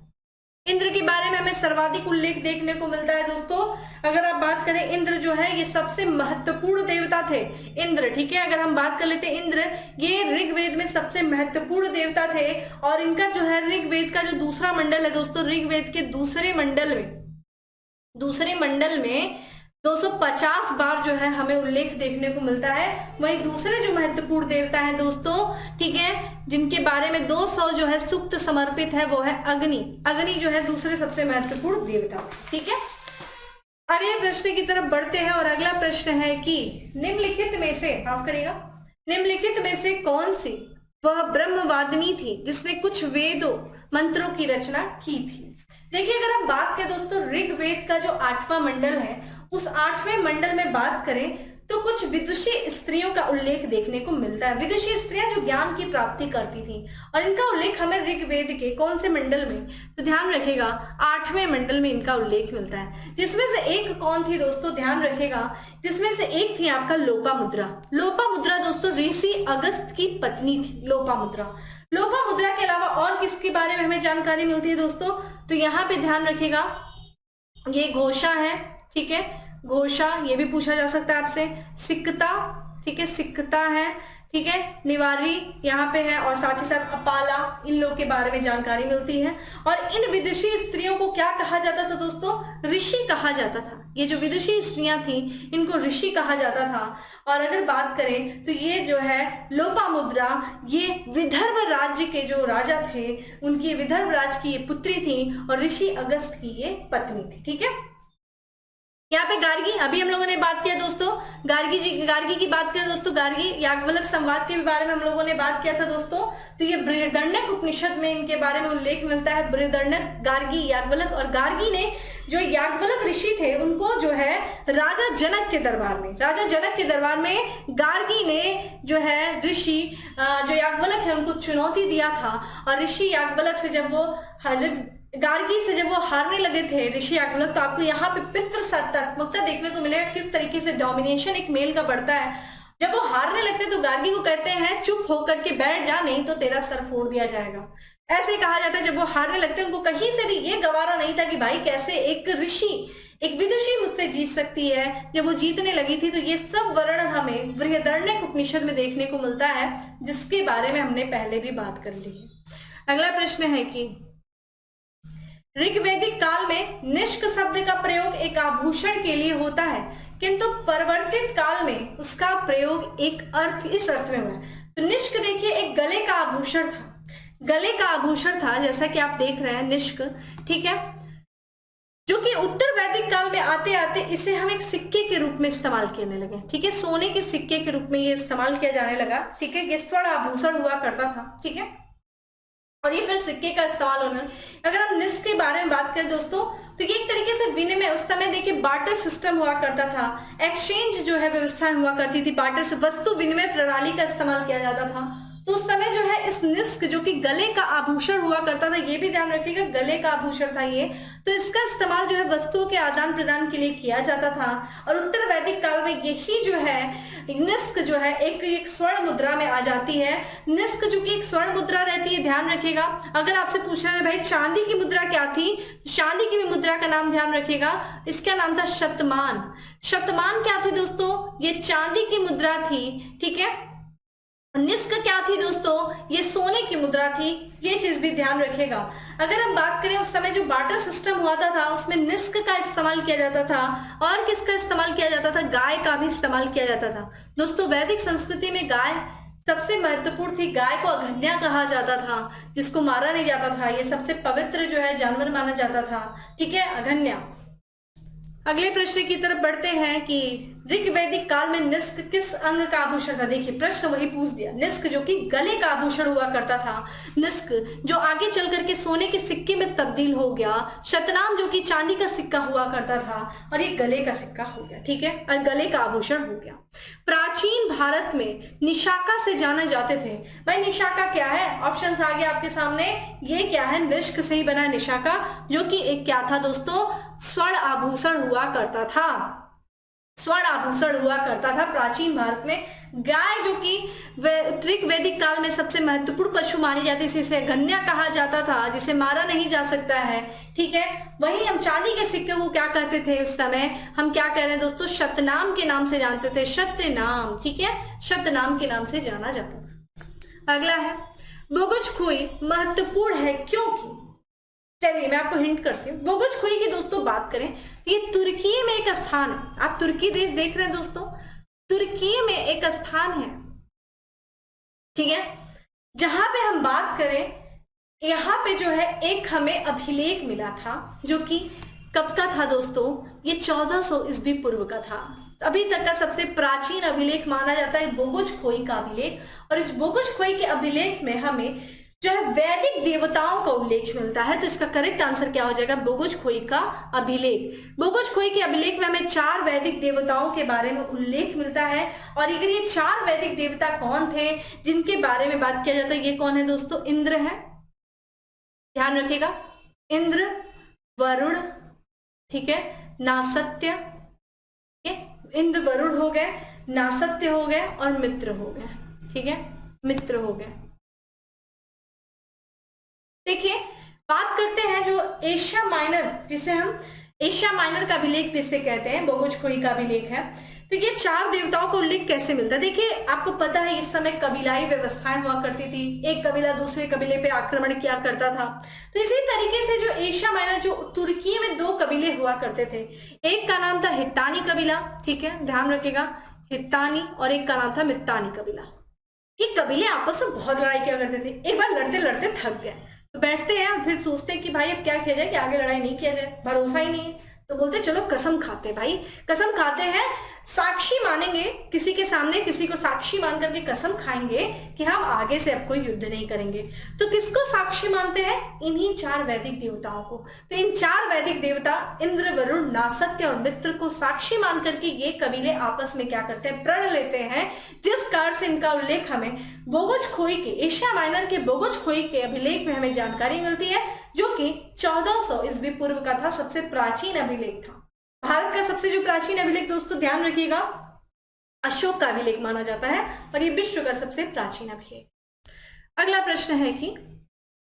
Speaker 1: इंद्र के बारे में हमें सर्वाधिक उल्लेख देखने को मिलता है दोस्तों। अगर आप बात करें इंद्र जो है ये सबसे महत्वपूर्ण देवता थे इंद्र, ठीक है। अगर हम बात कर लेते इंद्र, ये ऋग्वेद में सबसे महत्वपूर्ण देवता थे। और इनका जो है ऋग्वेद का जो दूसरा मंडल है दोस्तों, ऋग्वेद के दूसरे मंडल में 250 बार जो है हमें उल्लेख देखने को मिलता है। वहीं दूसरे जो महत्वपूर्ण देवता है दोस्तों, ठीक है, जिनके बारे में 200 जो है सूक्त समर्पित है, वो है अग्नि। अग्नि जो है दूसरे सबसे महत्वपूर्ण देवता, ठीक है। अगले प्रश्न की तरफ बढ़ते हैं और अगला प्रश्न है कि निम्नलिखित में से, माफ करिएगा, निम्नलिखित में से कौन सी वह ब्रह्मवादिनी थी जिसने कुछ वेदों मंत्रों की रचना की थी। देखिए, अगर हम बात करें दोस्तों ऋग्वेद का जो 8वां मंडल है, उस 8वें मंडल में बात करें तो कुछ विदुषी स्त्रियों का उल्लेख देखने को मिलता है। विदुषी स्त्रियां जो ज्ञान की प्राप्ति करती थी, और इनका उल्लेख हमें ऋग्वेद के कौन से मंडल में, तो ध्यान रखिएगा 8वें मंडल में इनका उल्लेख मिलता है। जिसमें से एक कौन थी दोस्तों, ध्यान रखिएगा, जिसमें से एक थी आपका लोपामुद्रा। लोपामुद्रा दोस्तों ऋषि अगस्त की पत्नी थी। लोपामुद्रा, लोपामुद्रा के अलावा और किसके बारे में हमें जानकारी मिलती है दोस्तों, तो यहाँ पे ध्यान रखिएगा, ये घोषा है, ठीक है, घोषा, ये भी पूछा जा सकता है आपसे। सिकता, ठीक है, सिकता है, ठीक है, निवारी यहाँ पे है, और साथ ही साथ अपाला, इन लोग के बारे में जानकारी मिलती है। और इन विदुषी स्त्रियों को क्या कहा जाता था दोस्तों, ऋषि कहा जाता था। ये जो विदुषी स्त्रियां थी, इनको ऋषि कहा जाता था। और अगर बात करें तो ये जो है लोपामुद्रा, ये विदर्भ राज्य के जो राजा थे, उनकी विदर्भ राज्य की ये पुत्री थी, और ऋषि अगस्त की ये पत्नी थी, ठीक है। यहाँ पे गार्गी, अभी हम लोगों ने बात किया दोस्तों, गार्गी की बात करें दोस्तों, गार्गी याज्ञवल्क्य संवाद के बारे में हम लोगों ने बात किया था दोस्तों। तो ये बृहदारण्यक उपनिषद में इनके बारे में उल्लेख मिलता है। बृहदारण्यक, गार्गी, याज्ञवल्क्य, और गार्गी ने जो याज्ञवल्क्य ऋषि थे, उनको जो है राजा जनक के दरबार में, राजा जनक के दरबार में गार्गी ने जो है ऋषि जो याज्ञवल्क्य है उनको चुनौती दिया था। और ऋषि याज्ञवल्क्य से जब गार्गी से जब वो हारने लगे थे ऋषि याज्ञवल्क्य, तो आपको यहाँ पे पितृसत्तात्मकता देखने को मिलेगा, किस तरीके से डोमिनेशन एक मेल का बढ़ता है। जब वो हारने लगते हैं तो गार्गी को कहते हैं चुप होकर के बैठ जा, नहीं तो तेरा सर फोड़ दिया जाएगा, ऐसे कहा जाता है। जब वो हारने लगते हैं, उनको कहीं से भी ये गवारा नहीं था कि भाई कैसे एक ऋषि, एक विदुषी मुझसे जीत सकती है। जब वो जीतने लगी थी, तो ये सब वर्णन हमें बृहदारण्यक उपनिषद में देखने को मिलता है, जिसके बारे में हमने पहले भी बात कर ली है। अगला प्रश्न है कि ऋग्वैदिक काल में निष्क शब्द का प्रयोग एक आभूषण के लिए होता है, किंतु परिवर्तित काल में उसका प्रयोग एक अर्थ, इस अर्थ में हुआ है। तो निष्क देखिए एक गले का आभूषण था, गले का आभूषण था, जैसा कि आप देख रहे हैं निष्क, ठीक है, जो कि उत्तर वैदिक काल में आते आते इसे हम एक सिक्के के रूप में इस्तेमाल करने लगे, ठीक है, सोने के सिक्के के रूप में ये इस्तेमाल किया जाने लगा, ठीक है, ये स्वर्ण आभूषण हुआ करता था, ठीक है, और ये फिर सिक्के का इस्तेमाल होना। अगर हम निष्क के बारे में बात करें दोस्तों, तो ये एक तरीके से विनिमय, उस समय देखिए बार्टर सिस्टम हुआ करता था, एक्सचेंज जो है व्यवस्था हुआ करती थी, बार्टर से वस्तु विनिमय प्रणाली का इस्तेमाल किया जाता था। तो उस समय जो है इस निष्क जो कि गले का आभूषण हुआ करता था, ये भी ध्यान रखिएगा गले का आभूषण था ये, तो इसका इस्तेमाल जो है वस्तुओं के आदान प्रदान के लिए किया जाता था। और उत्तर वैदिक काल में यही जो है निष्क जो है एक स्वर्ण मुद्रा में आ जाती है। निष्क जो कि एक स्वर्ण मुद्रा रहती है, ध्यान रखिएगा। अगर आपसे पूछा है भाई चांदी की मुद्रा क्या थी, तो चांदी की मुद्रा का नाम ध्यान रखिएगा, इसका नाम था शतमान। शतमान क्या थी दोस्तों, ये चांदी की मुद्रा थी, ठीक है। निष्क क्या थी दोस्तों, ये सोने की मुद्रा थी, ये चीज भी ध्यान रखिएगा। अगर हम बात करें उस समय जो बार्टर सिस्टम हुआ था उसमें निष्क का इस्तेमाल किया जाता था, और किसका इस्तेमाल किया जाता था, गाय का भी इस्तेमाल किया जाता था। दोस्तों वैदिक संस्कृति में गाय सबसे महत्वपूर्ण थी, गाय को अघन्या कहा जाता था, जिसको मारा नहीं जाता था, ये सबसे पवित्र जो है जानवर माना जाता था, ठीक है, अघन्या। अगले प्रश्न की तरफ बढ़ते हैं कि ऋग्वैदिक काल में निष्क किस अंग का आभूषण था। देखिए प्रश्न वही पूछ दिया, निष्क जो कि गले का आभूषण हुआ करता था, निष्क जो आगे चल करके सोने के सिक्के में तब्दील हो गया, शतनाम जो कि चांदी का सिक्का हुआ करता था, और ये गले का सिक्का हो गया, ठीक है, और गले का आभूषण हो गया। प्राचीन भारत में निशाका से जाने जाते थे। भाई निशाका क्या है, ऑप्शंस आ गए आपके सामने, ये क्या है, निष्क से ही बना है निशाका, जो कि एक क्या था दोस्तों, स्वर्ण आभूषण हुआ करता था, स्वर्ण आभूषण हुआ करता था प्राचीन भारत में। गाय जो कि ऋग्वैदिक काल में सबसे महत्वपूर्ण पशु मानी जाती थी, इसे गन्या कहा जाता था, जिसे मारा नहीं जा सकता है, ठीक है। वहीं हम चांदी के सिक्के को क्या कहते थे उस समय, हम क्या कह रहे हैं दोस्तों, शतनाम के नाम से जानते थे, शतनाम, ठीक है, शतनाम के नाम से जाना जाता था। अगला है बोगुज खुई महत्वपूर्ण है क्योंकि, चलिए मैं आपको हिंट करती हूँ। बोगुज खोई की दोस्तों बात करें तो ये तुर्की में एक स्थान है। आप तुर्की देश देख रहे हैं दोस्तों, तुर्की में एक स्थान है, ठीक है, जहां पे हम बात करें, यहाँ पे जो है एक हमें अभिलेख मिला था, जो कि कब का था दोस्तों, ये 1400 ईस्वी पूर्व का था। अभी तक का सबसे प्राचीन अभिलेख माना जाता है बोगुज खोई का अभिलेख। और इस बोगुज खोई के अभिलेख में हमें जो है वैदिक देवताओं का उल्लेख मिलता है। तो इसका करेक्ट आंसर क्या हो जाएगा, बोगुज खोई का अभिलेख। बोगुज खोई के अभिलेख में हमें 4 वैदिक देवताओं के बारे में उल्लेख मिलता है। और अगर ये 4 वैदिक देवता कौन थे जिनके बारे में बात किया जाता है, ये कौन है दोस्तों, इंद्र है, ध्यान रखिएगा, इंद्र, वरुण, ठीक है, नासत्य, इंद्र वरुण हो गए, नासत्य हो गए और मित्र हो गए, ठीक है, मित्र हो गए। देखिए बात करते हैं जो एशिया माइनर, जिसे हम एशिया माइनर का अभिलेख जिसे कहते हैं, बोगुज खोई का अभिलेख है। तो ये 4 देवताओं का उल्लेख कैसे मिलता है, देखिए आपको पता है इस समय कबीलाई व्यवस्थाएं हुआ करती थी, एक कबीला दूसरे कबीले पे आक्रमण किया करता था। तो इसी तरीके से जो एशिया माइनर, जो तुर्की में 2 कबीले हुआ करते थे, एक का नाम था हित्तानी कबीला, ठीक है, ध्यान रखिएगा, हित्तानी, और एक का नाम था मित्तानी कबीला। ये कबीले आपस में बहुत लड़ाई किया करते थे। एक बार लड़ते लड़ते थक गए तो बैठते हैं, फिर सोचते हैं कि भाई अब क्या किया जाए कि आगे लड़ाई नहीं किया जाए, भरोसा ही नहीं है। तो बोलते चलो कसम खाते, भाई कसम खाते हैं, साक्षी मानेंगे किसी के सामने, किसी को साक्षी मान करके कसम खाएंगे कि हम आगे से अब कोई युद्ध नहीं करेंगे। तो किसको साक्षी मानते हैं, इन्हीं 4 वैदिक देवताओं को। तो इन 4 वैदिक देवता इंद्र, वरुण, नासत्य और मित्र को साक्षी मान करके ये कबीले आपस में क्या करते हैं, प्रण लेते हैं, जिस कारण से इनका उल्लेख हमें बोगुज खोई के, एशिया माइनर के बोगुज खोई के अभिलेख में हमें जानकारी मिलती है, जो कि 1400 ईस्वी पूर्व का था, सबसे प्राचीन अभिलेख था। भारत का सबसे जो प्राचीन अभिलेख दोस्तों ध्यान रखिएगा, अशोक का अभिलेख माना जाता है, और ये विश्व का सबसे प्राचीन अभिलेख। अगला प्रश्न है कि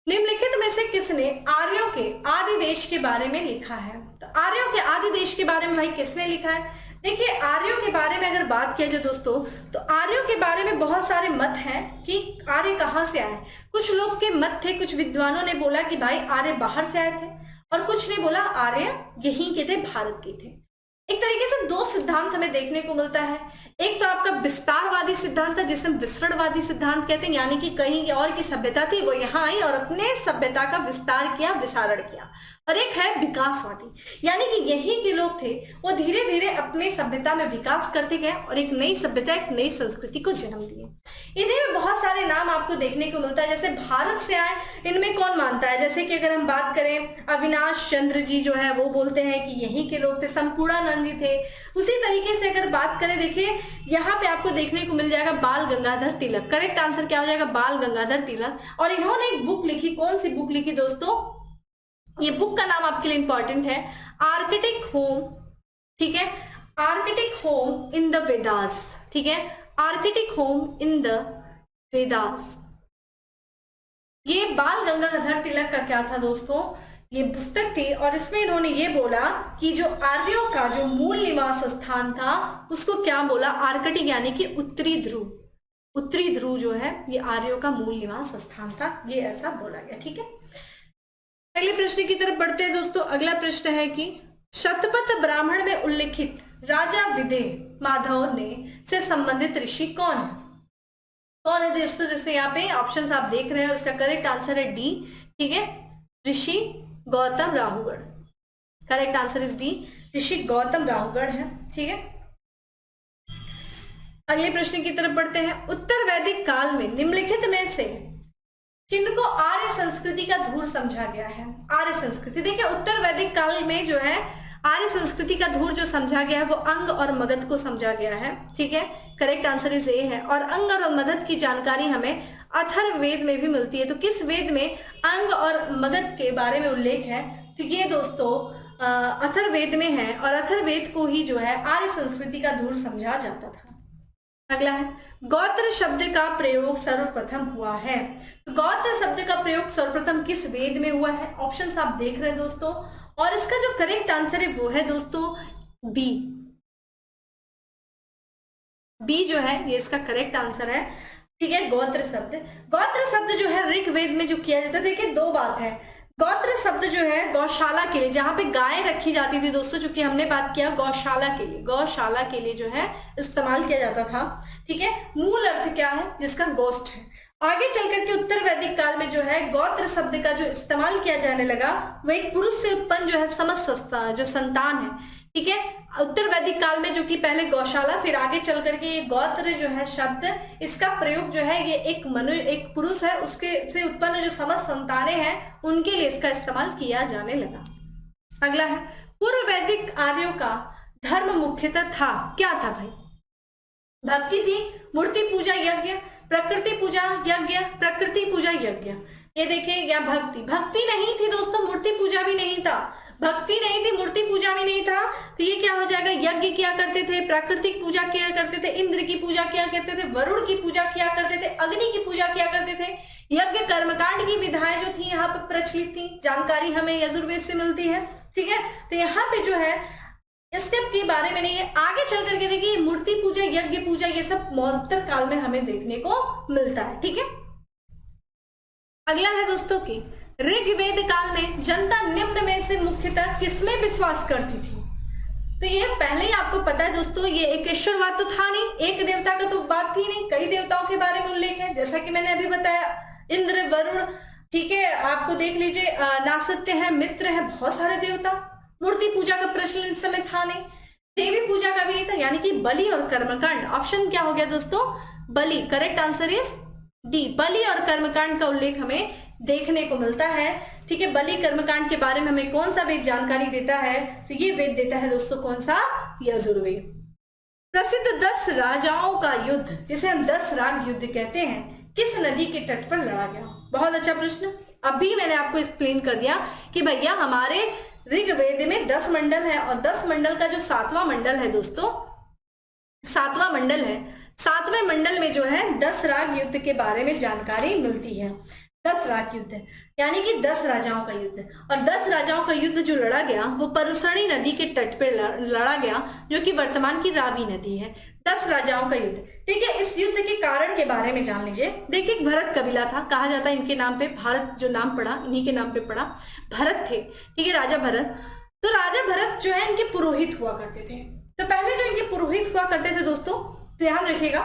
Speaker 1: निम्नलिखित में से किसने आर्यों के आदि देश के बारे में लिखा है। तो आर्यों के आदि देश के बारे में भाई किसने लिखा है, देखिए आर्यों के बारे में अगर बात किया जाए दोस्तों, तो आर्यों के बारे में बहुत सारे मत हैं कि आर्य कहाँ से आए। कुछ लोग के मत थे, कुछ विद्वानों ने बोला कि भाई आर्य बाहर से आए थे, और कुछ ने बोला आर्य यहीं के थे, भारत के थे। एक तरीके से 2 सिद्धांत हमें देखने को मिलता है। एक तो आपका विस्तारवादी सिद्धांत है, जिसे हम विसरणवादी सिद्धांत कहते हैं, यानी कि कहीं और की सभ्यता थी, वो यहाँ आई और अपने सभ्यता का विस्तार किया, विसारण किया। और एक है विकासवादी, यानी कि यही के लोग थे, वो धीरे धीरे अपने सभ्यता में विकास करते गए और एक नई सभ्यता, एक नई संस्कृति को जन्म दिए। इन्हीं में बहुत सारे नाम आपको देखने को मिलता है, जैसे भारत से आए, इनमें कौन मानता है, जैसे कि अगर हम बात करें अविनाश चंद्र जी जो है वो बोलते हैं कि यही के लोग थे, संपूर्णानंद जी थे। उसी तरीके से अगर बात करें, देखिए यहाँ पे आपको देखने को मिल जाएगा बाल गंगाधर तिलक। करेक्ट आंसर क्या हो जाएगा, बाल गंगाधर तिलक। और इन्होंने एक बुक लिखी, कौन सी बुक लिखी दोस्तों, ये बुक का नाम आपके लिए इंपॉर्टेंट है, आर्कटिक होम, ठीक है, Arctic home in the Vedas, ठीक है, Arctic home in the Vedas. ये बाल गंगाधर तिलक का क्या था दोस्तों, ये पुस्तक थी, और इसमें इन्होंने ये बोला कि जो आर्यों का जो मूल निवास स्थान था उसको क्या बोला, आर्कटिक, यानी कि उत्तरी ध्रुव। उत्तरी ध्रुव जो है ये आर्यों का मूल निवास स्थान था, ये ऐसा बोला गया, ठीक है। अगले प्रश्न की तरफ बढ़ते हैं दोस्तों। अगला प्रश्न है कि शतपथ ब्राह्मण में उल्लेखित राजा विदेह माधव ने से संबंधित ऋषि कौन है। कौन है दोस्तों, जैसे यहाँ पे ऑप्शंस आप देख रहे हैं, और इसका करेक्ट आंसर है डी, ठीक है, Rishi Gautam Rahugarh. Correct answer is D, Rishi Gautam Rahugarh है, ठीक है। अगले प्रश्न की तरफ बढ़ते हैं। उत्तर वैदिक काल में निम्नलिखित में से किनको आर्य संस्कृति का धूर समझा गया है। आर्य संस्कृति, देखिए उत्तर वैदिक काल में जो है आर्य संस्कृति का धूर जो समझा गया है वो अंग और मगध को समझा गया है, ठीक है। करेक्ट आंसर इज ए है। और अंग और मगध की जानकारी हमें अथर्ववेद में भी मिलती है। तो किस वेद में अंग और मगध के बारे में उल्लेख है, तो ये दोस्तों अथर्ववेद में है, और अथर्ववेद को ही जो है आर्य संस्कृति का धूर समझा जाता था। अगला है गोत्र शब्द का प्रयोग सर्वप्रथम हुआ है। तो गोत्र शब्द का प्रयोग सर्वप्रथम किस वेद में हुआ है, ऑप्शंस आप देख रहे हैं दोस्तों, और इसका जो करेक्ट आंसर है वो है दोस्तों बी। बी जो है ये इसका करेक्ट आंसर है, ठीक है। गोत्र शब्द जो है ऋग्वेद में जो किया जाता है, देखिए 2 बात है, गौत्र शब्द जो है गौशाला के लिए, जहां पे गाय रखी जाती थी दोस्तों, चूंकि हमने बात किया गौशाला के लिए, गौशाला के लिए जो है इस्तेमाल किया जाता था। ठीक है, मूल अर्थ क्या है? जिसका गोष्ठ है। आगे चल करके उत्तर वैदिक काल में जो है गोत्र शब्द का जो इस्तेमाल किया जाने लगा वो एक पुरुष से उत्पन्न जो है समस्त जो संतान है। ठीक है, उत्तर वैदिक काल में जो कि पहले गौशाला, फिर आगे चल करके ये गोत्र जो है शब्द, इसका प्रयोग जो है ये एक पुरुष है उसके से उत्पन्न जो समस्त संतानें हैं उनके लिए इसका इस्तेमाल किया जाने लगा। अगला है, पूर्व वैदिक आर्यों का धर्म मुख्यतः था, क्या था भाई? भक्ति थी, मूर्ति पूजा यज्ञ, प्रकृति पूजा यज्ञ, प्रकृति पूजा यज्ञ। ये देखिए, या भक्ति नहीं थी दोस्तों, मूर्ति पूजा भी नहीं था, भक्ति नहीं थी, मूर्ति पूजा भी नहीं था, तो ये क्या हो जाएगा? यज्ञ किया करते थे, प्राकृतिक पूजा किया करते थे, इंद्र की पूजा किया करते थे, वरुण की पूजा किया करते थे, अग्नि की पूजा किया करते थे। यज्ञ कर्मकांड की विधाएं जो थी यहाँ पर प्रचलित थी, जानकारी हमें यजुर्वेद से मिलती है। ठीक है, तो यहाँ पे जो है स्टेप के बारे में नहीं है। आगे चल करके देखिए मूर्ति पूजा, यज्ञ पूजा, ये सब मौर्य काल में हमें देखने को मिलता है। ठीक है, अगला है दोस्तों की ऋग्वेद काल में जनता निम्न में से मुख्यतः किसमें विश्वास करती थी? तो ये पहले ही आपको पता है दोस्तों, ये एक ईश्वरवाद तो था नहीं, एक देवता का तो बात थी नहीं, कई देवताओं के बारे में उल्लेख है, जैसा कि मैंने अभी बताया, इंद्र, वरुण। ठीक है, आपको देख लीजिए, नासत्य है, मित्र है, बहुत सारे देवता। मूर्ति पूजा का प्रचलन इस समय था नहीं, देवी पूजा का भी नहीं था, यानी कि बलि और कर्मकांड। ऑप्शन क्या हो गया दोस्तों? बलि। करेक्ट आंसर इज डी, बलि और कर्मकांड का उल्लेख हमें देखने को मिलता है। ठीक है, बलि कर्मकांड के बारे में हमें कौन सा वेद जानकारी देता है? तो ये वेद देता है दोस्तों कौन सा? यजुर्वेद। प्रसिद्ध 10 राजाओं का युद्ध, जिसे हम 10 राग युद्ध कहते हैं, किस नदी के तट पर लड़ा गया? बहुत अच्छा प्रश्न। अभी मैंने आपको एक्सप्लेन कर दिया कि भैया हमारे ऋग्वेद में 10 मंडल है, और 10 मंडल का जो 7वां मंडल है दोस्तों, 7वां मंडल है, 7वें मंडल में जो है 10 राग युद्ध के बारे में जानकारी मिलती है। 10 राग युद्ध यानी कि 10 राजाओं का युद्ध, और 10 राजाओं का युद्ध जो लड़ा गया वो परुसरणी नदी के तट पर लड़ा गया, जो कि वर्तमान की रावी नदी है। 10 राजाओं का युद्ध। ठीक है, इस युद्ध के कारण के बारे में जान लीजिए। देखिए, भरत कबीला था, कहा जाता है इनके नाम पे भारत जो नाम पड़ा, इन्हीं के नाम पे पड़ा, भरत थे। ठीक है, राजा भरत। तो राजा भरत जो है इनके पुरोहित हुआ करते थे। तो पहले जो इनके पुरोहित हुआ करते थे दोस्तों, ध्यान रखिएगा,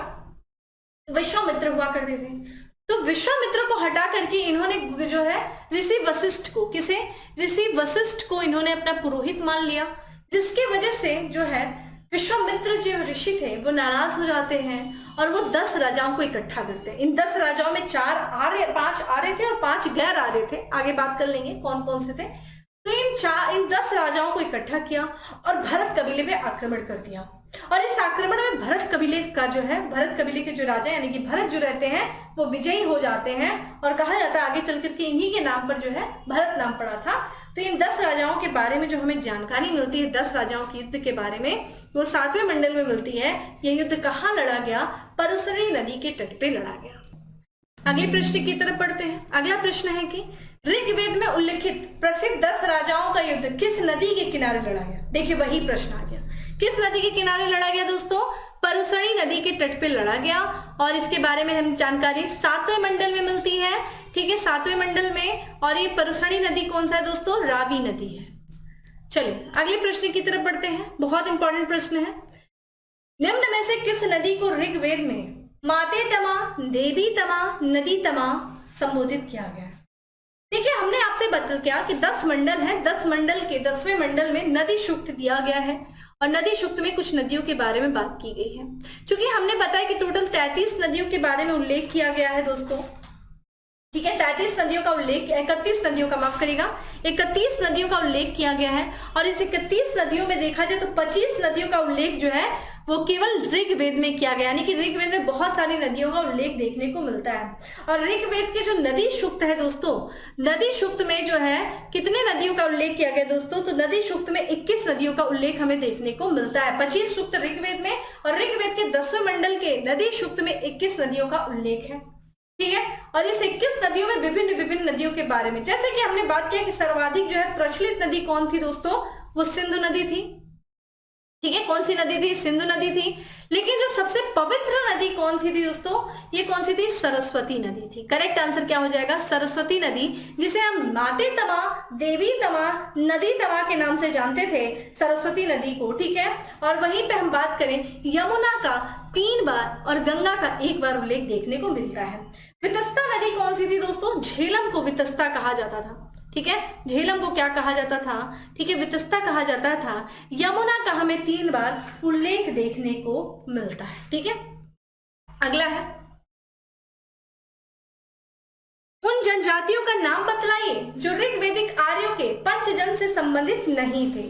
Speaker 1: विश्वामित्र हुआ करते थे। तो विश्वामित्र को हटा करके इन्होंने जो है ऋषि वशिष्ठ को, किसे? ऋषि वशिष्ठ को इन्होंने अपना पुरोहित मान लिया, जिसकी वजह से जो है विश्वामित्र जो ऋषि थे वो नाराज हो जाते हैं और वो 10 राजाओं को इकट्ठा करते हैं। इन 10 राजाओं में 5 आर्य थे और 5 गैर आर्य थे, आगे बात कर लेंगे कौन कौन से थे। तो इन 10 राजाओं को इकट्ठा किया और भरत कबीले पे आक्रमण कर दिया, और इस आक्रमण में भरत कबीले का जो है, भरत कबीले के जो राजा यानी कि भरत जो रहते हैं वो विजयी हो जाते हैं, और कहा जाता है आगे चल करके इन्हीं के नाम पर जो है भरत नाम पड़ा था। तो इन 10 राजाओं के बारे में जो हमें जानकारी मिलती है, 10 राजाओं के युद्ध के बारे में, वो 7वें मंडल में मिलती है। ये युद्ध कहाँ लड़ा गया? परुसरणी नदी के तट पे लड़ा गया। अगले प्रश्न की तरफ पढ़ते हैं। अगला प्रश्न है कि ऋग्वेद में उल्लिखित प्रसिद्ध 10 राजाओं का युद्ध किस नदी के किनारे लड़ा गया? देखिए वही प्रश्न आ गया, किस नदी के किनारे लड़ा गया दोस्तों? परुसरणी नदी के तट पे लड़ा गया, और इसके बारे में हम जानकारी 7वें मंडल में मिलती है। ठीक है, 7वें मंडल में, और ये परुसरणी नदी कौन सा है दोस्तों? रावी नदी है। चलिए अगले प्रश्न की तरफ बढ़ते हैं, बहुत इंपॉर्टेंट प्रश्न है। निम्न में से किस नदी को ऋग्वेद में माते तमा, देवी तमा, नदी तमा संबोधित किया गया? देखिए, हमने आपसे बता किया कि 10 मंडल है, 10 मंडल के 10वें मंडल में नदी सूक्त दिया गया है, और नदी सूक्त में कुछ नदियों के बारे में बात की गई है। क्योंकि हमने बताया कि टोटल 33 नदियों के बारे में उल्लेख किया गया है दोस्तों। ठीक है, 33 नदियों का उल्लेख, 31 नदियों का, माफ करिएगा, 31 नदियों का उल्लेख किया गया है, और इस 31 नदियों में देखा जाए तो 25 नदियों का उल्लेख जो है वो केवल ऋग्वेद में किया गया, यानी कि ऋग्वेद में बहुत सारी नदियों का उल्लेख देखने को मिलता है। और ऋग्वेद के जो नदी सूक्त है दोस्तों, नदी सूक्त में जो है कितने नदियों का उल्लेख किया गया दोस्तों? तो नदी सूक्त में 21 नदियों का उल्लेख हमें देखने को मिलता है। 25 सूक्त ऋग्वेद में, और ऋग्वेद के 10वें मंडल के नदी सूक्त में 21 नदियों का उल्लेख है। ठीक है, और इस 21 नदियों में विभिन्न नदियों के बारे में, जैसे कि हमने बात किया कि सर्वाधिक जो है प्रचलित नदी कौन थी दोस्तों? वो सिंधु नदी थी। ठीक है, कौन सी नदी थी? सिंधु नदी थी। लेकिन जो सबसे पवित्र नदी कौन थी दोस्तों? ये कौन सी थी? सरस्वती नदी थी। करेक्ट आंसर क्या हो जाएगा? सरस्वती नदी, जिसे हम माते तमा, देवी तमा, नदी तमा के नाम से जानते थे, सरस्वती नदी को। ठीक है, और वहीं पे हम बात करें, यमुना का 3 बार और गंगा का 1 बार उल्लेख देखने को मिलता है। वितस्ता नदी कौन सी थी दोस्तों? झेलम को वितस्ता कहा जाता था। ठीक है, झेलम को क्या कहा जाता था? ठीक है, वितस्ता कहा जाता था। यमुना का हमें 3 बार उल्लेख देखने को मिलता है। ठीक है, अगला है, उन जनजातियों का नाम बतलाइए जो ऋग्वैदिक आर्यों के पंचजन से संबंधित नहीं थे।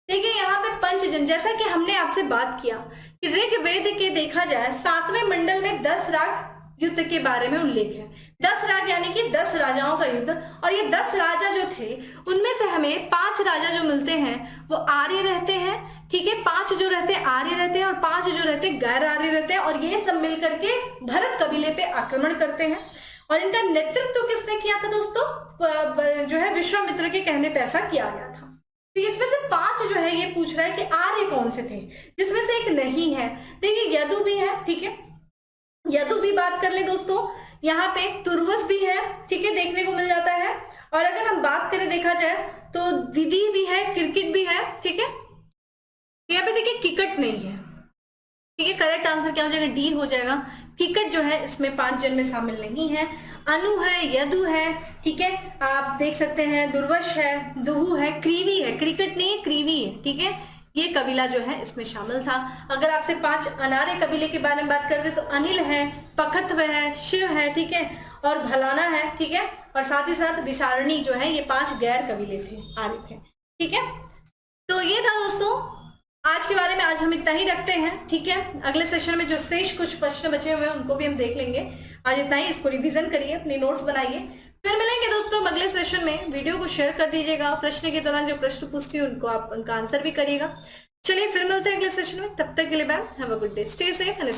Speaker 1: देखिए यहाँ पे पंचजन, जैसा कि हमने आपसे बात किया कि ऋग्वेद के देखा जाए 7वें मंडल में 10 राग युद्ध के बारे में उल्लेख है। 10 राग यानी कि 10 राजाओं का युद्ध, और ये 10 राजा जो थे उनमें से हमें 5 राजा जो मिलते हैं वो आर्य रहते हैं। ठीक है, 5 जो रहते हैं आर्य रहते हैं और 5 जो रहते हैं गैर आर्य रहते हैं, और ये सब मिलकर के भरत कबीले पे आक्रमण करते हैं। और इनका नेतृत्व किसने किया था दोस्तों? जो है विश्वामित्र के कहने पे ऐसा किया गया था। तो इसमें से 5 जो है ये पूछ रहा है कि आर्य कौन से थे, जिसमें से एक नहीं है। देखिए यदु भी है। ठीक है, यदु भी बात कर ले दोस्तों, यहाँ पे तुर्वस भी है। ठीक है, देखने को मिल जाता है। और अगर हम बात करें देखा जाए तो विधि भी है, क्रिकेट भी है। ठीक है, यहाँ पे देखिए किकट नहीं है। ठीक है, करेक्ट आंसर क्या हो जाएगा? डी हो जाएगा। किकट जो है इसमें 5 जन में शामिल नहीं है। अनु है, यदु है। ठीक है, आप देख सकते हैं दुर्वश है, दुहु है, क्रीवी है। क्रिकेट नहीं है, क्रीवी है। ठीक है, ये कबीला जो है इसमें शामिल था। अगर आपसे 5 अनार्य कबीले के बारे में बात करते तो अनिल है, पखत्व है, शिव है। ठीक है, और भलाना है। ठीक है, और साथ ही साथ विचारणी जो है, ये 5 गैर कबीले थे, आर्य थे। ठीक है, तो ये था दोस्तों आज के बारे में। आज हम इतना ही रखते हैं। ठीक है, अगले सेशन में जो शेष कुछ प्रश्न बचे हुए हैं उनको भी हम देख लेंगे। आज इतना ही, इसको रिवीजन करिए, अपनी नोट्स बनाइए। फिर मिलेंगे दोस्तों अगले सेशन में। वीडियो को शेयर कर दीजिएगा। प्रश्न के दौरान जो प्रश्न पूछती हूँ उनको आप उनका आंसर भी करिएगा। चलिए फिर मिलते हैं अगले सेशन में। तब तक के लिए bye, have a good day, stay safe and